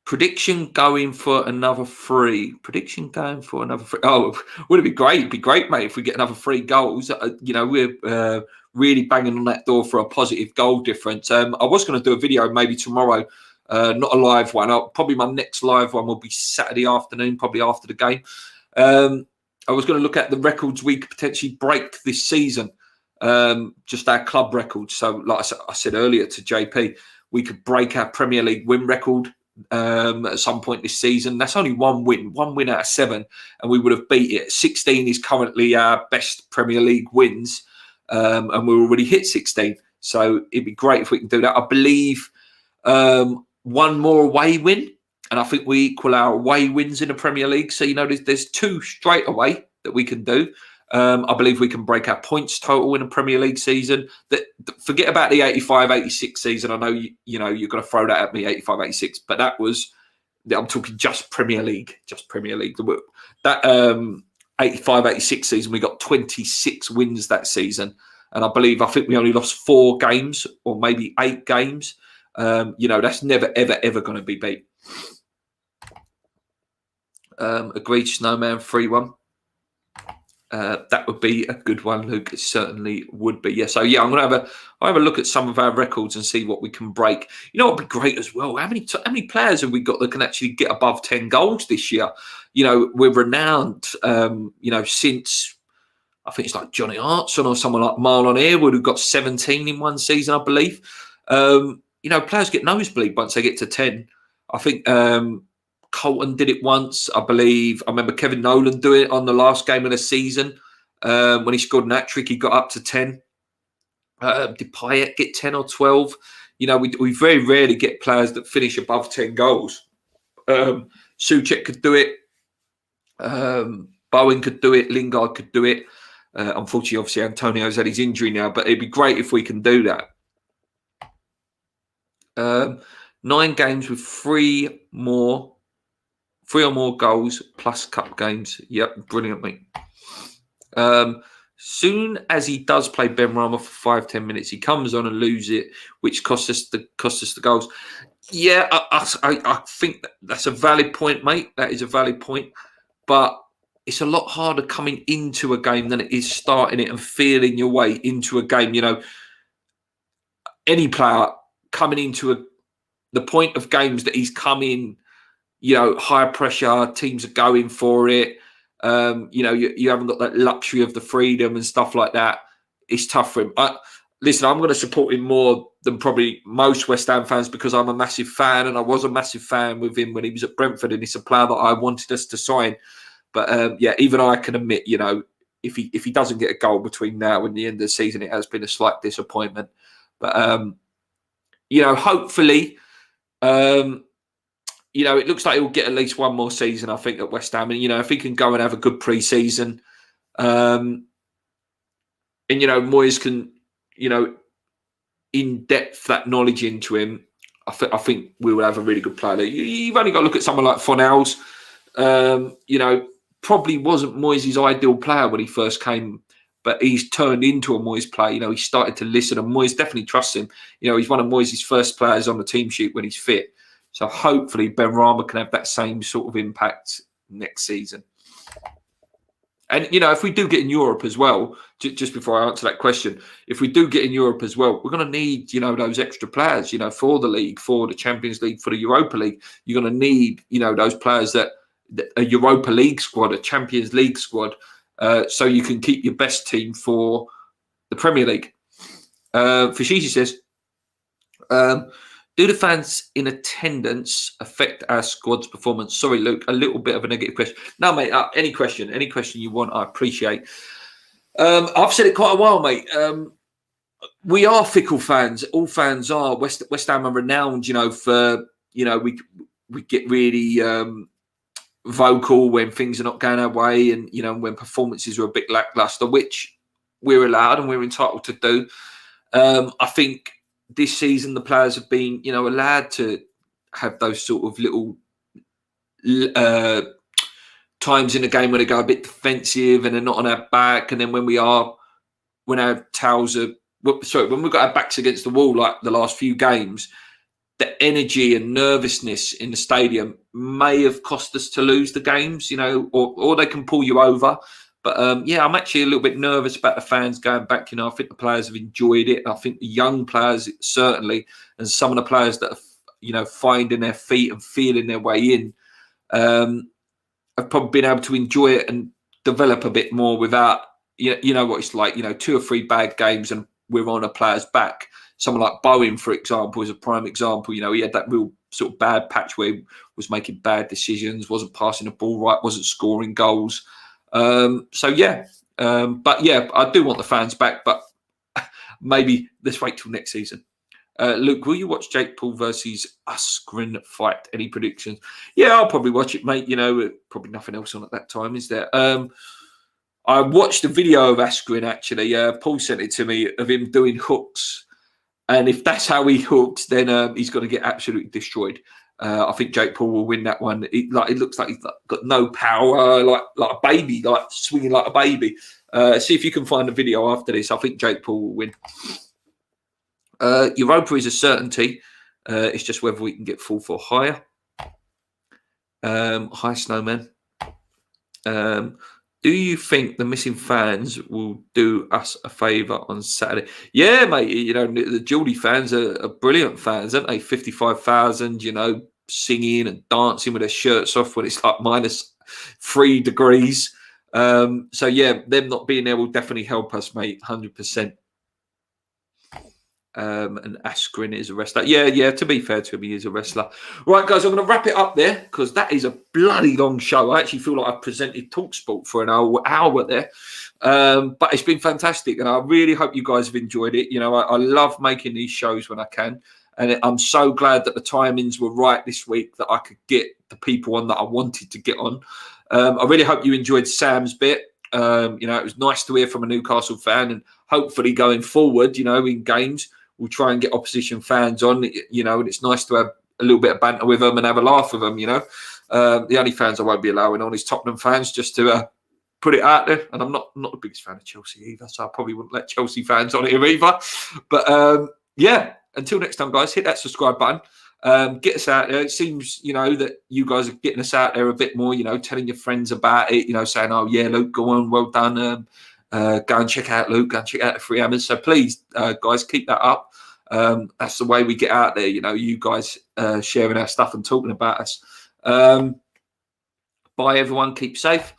Speaker 1: Prediction going for another 3. Prediction going for another 3. Oh, would it be great? It'd be great, mate, if we get another 3 goals. You know, we're really banging on that door for a positive goal difference. I was going to do a video maybe tomorrow, not a live one. Probably my next live one will be Saturday afternoon, probably after the game. I was going to look at the records we could potentially break this season, just our club records. So, like I said earlier to JP, we could break our Premier League win record at some point this season. That's only one win out of 7, and we would have beat it. 16 is currently our best Premier League wins, and we're already hit 16. So it'd be great if we can do that. I believe one more away win, and I think we equal our away wins in the Premier League. So, you know, there's 2 straight away that we can do. I believe we can break our points total in a Premier League season. Forget about the 85-86 season. I know you know you're going to throw that at me, 85-86, but that was, I'm talking just Premier League, That 85-86 season, we got 26 wins that season, and I think we only lost 4 games or maybe 8 games. You know, that's never ever going to be beat. Agreed, Snowman 3-1. That would be a good one, Luke. It certainly would be. Yeah. So yeah, I'm gonna have a look at some of our records and see what we can break. You know, it'd be great as well. How many players have we got that can actually get above 10 goals this year? You know, we're renowned. You know, since I think it's like Johnny Artson or someone like Marlon Airwood, who got 17 in one season, I believe. You know, players get nosebleed once they get to 10. I think Colton did it once, I believe. I remember Kevin Nolan do it on the last game of the season. When he scored an hat-trick, he got up to 10. Did Payet get 10 or 12? You know, we very rarely get players that finish above 10 goals. Souček could do it. Bowen could do it. Lingard could do it. Unfortunately, obviously, Antonio's had his injury now, but it'd be great if we can do that. 9 games with 3 or more goals plus cup games. Yep, brilliant, mate. Soon as he does play Benrahma for 5-10 minutes, he comes on and loses it, which costs us the goals. Yeah, I think that's a valid point, mate. That is a valid point. But it's a lot harder coming into a game than it is starting it and feeling your way into a game. You know, any player coming into the point of games that he's come in, you know, high pressure, teams are going for it. You know, you haven't got that luxury of the freedom and stuff like that. It's tough for him. Listen, I'm going to support him more than probably most West Ham fans because I'm a massive fan, and I was a massive fan with him when he was at Brentford, and it's a player that I wanted us to sign. But yeah, even I can admit, you know, if he doesn't get a goal between now and the end of the season, it has been a slight disappointment. But you know, hopefully, you know, it looks like he'll get at least one more season, I think, at West Ham. And, you know, if he can go and have a good pre-season, and, you know, Moyes can, you know, in-depth that knowledge into him, I think we will have a really good player. You've only got to look at someone like Fornals, you know, probably wasn't Moyes' ideal player when he first came, but he's turned into a Moyes player. You know, he started to listen, and Moyes definitely trusts him. You know, he's one of Moyes' first players on the team sheet when he's fit. So hopefully Ben Rama can have that same sort of impact next season. And, you know, if we do get in Europe as well, just before I answer that question, if we do get in Europe as well, we're going to need, you know, those extra players, you know, for the league, for the Champions League, for the Europa League. You're going to need, you know, those players that a Europa League squad, a Champions League squad, so you can keep your best team for the Premier League. Fashishi says, do the fans in attendance affect our squad's performance? Sorry, Luke, a little bit of a negative question. No, mate, any question you want, I appreciate. I've said it quite a while, mate. We are fickle fans. All fans are. West Ham are renowned, you know, for, you know, we get really vocal when things are not going our way, and, you know, when performances are a bit lackluster, which we're allowed and we're entitled to do. I think this season the players have been, you know, allowed to have those sort of little times in the game where they go a bit defensive and they're not on our back, and then when we've got our backs against the wall like the last few games, the energy and nervousness in the stadium may have cost us to lose the games, you know, or they can pull you over. But, yeah, I'm actually a little bit nervous about the fans going back. You know, I think the players have enjoyed it. I think the young players, certainly, and some of the players that are, you know, finding their feet and feeling their way in, have probably been able to enjoy it and develop a bit more without, you know what it's like, you know, 2 or 3 bad games and we're on a player's back. Someone like Bowen, for example, is a prime example. You know, he had that real sort of bad patch where he was making bad decisions, wasn't passing the ball right, wasn't scoring goals. So yeah, but yeah, I do want the fans back, but maybe let's wait till next season. Luke, will you watch Jake Paul versus Askren fight? Any predictions? Yeah, I'll probably watch it, mate. You know, probably nothing else on at that time, is there? I watched a video of Askren, actually. Paul sent it to me, of him doing hooks. And if that's how he hooks, then he's going to get absolutely destroyed. I think Jake Paul will win that one. It looks like he's got no power, like a baby, like swinging like a baby. See if you can find a video after this. I think Jake Paul will win. Europa is a certainty. It's just whether we can get full for higher. Hi, Snowman. Do you think the missing fans will do us a favour on Saturday? Yeah, mate. You know, the Geordie fans are brilliant fans, aren't they? 55,000, you know, singing and dancing with their shirts off when it's like -3 degrees. So, yeah, them not being there will definitely help us, mate, 100%. And Askren is a wrestler. Yeah, to be fair to him, he is a wrestler. Right, guys, I'm going to wrap it up there because that is a bloody long show. I actually feel like I've presented TalkSport for an hour there. But it's been fantastic, and I really hope you guys have enjoyed it. You know, I love making these shows when I can, and I'm so glad that the timings were right this week that I could get the people on that I wanted to get on. I really hope you enjoyed Sam's bit. You know, it was nice to hear from a Newcastle fan, and hopefully going forward, you know, in games, we'll try and get opposition fans on, you know, and it's nice to have a little bit of banter with them and have a laugh with them, you know. The only fans I won't be allowing on is Tottenham fans, just to put it out there. And I'm not the biggest fan of Chelsea either, so I probably wouldn't let Chelsea fans on here either. But, yeah, until next time, guys, hit that subscribe button. Get us out there. It seems, you know, that you guys are getting us out there a bit more, you know, telling your friends about it, you know, saying, oh, yeah, Luke, go on, well done. Go and check out Luke, go and check out the Free Hammers. So please, guys, keep that up. That's the way we get out there, you know, you guys sharing our stuff and talking about us. Bye, everyone. Keep safe.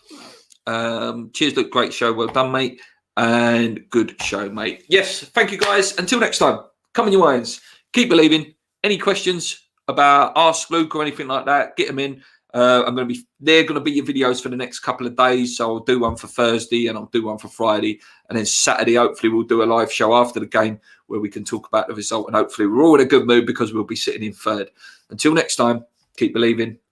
Speaker 1: Cheers, Luke. Great show. Well done, mate. And good show, mate. Yes, thank you, guys. Until next time, come on your irons. Keep believing. Any questions about Ask Luke or anything like that, get them in. They're going to be your videos for the next couple of days. So I'll do one for Thursday and I'll do one for Friday. And then Saturday, hopefully we'll do a live show after the game where we can talk about the result. And hopefully we're all in a good mood because we'll be sitting in third. Until next time, keep believing.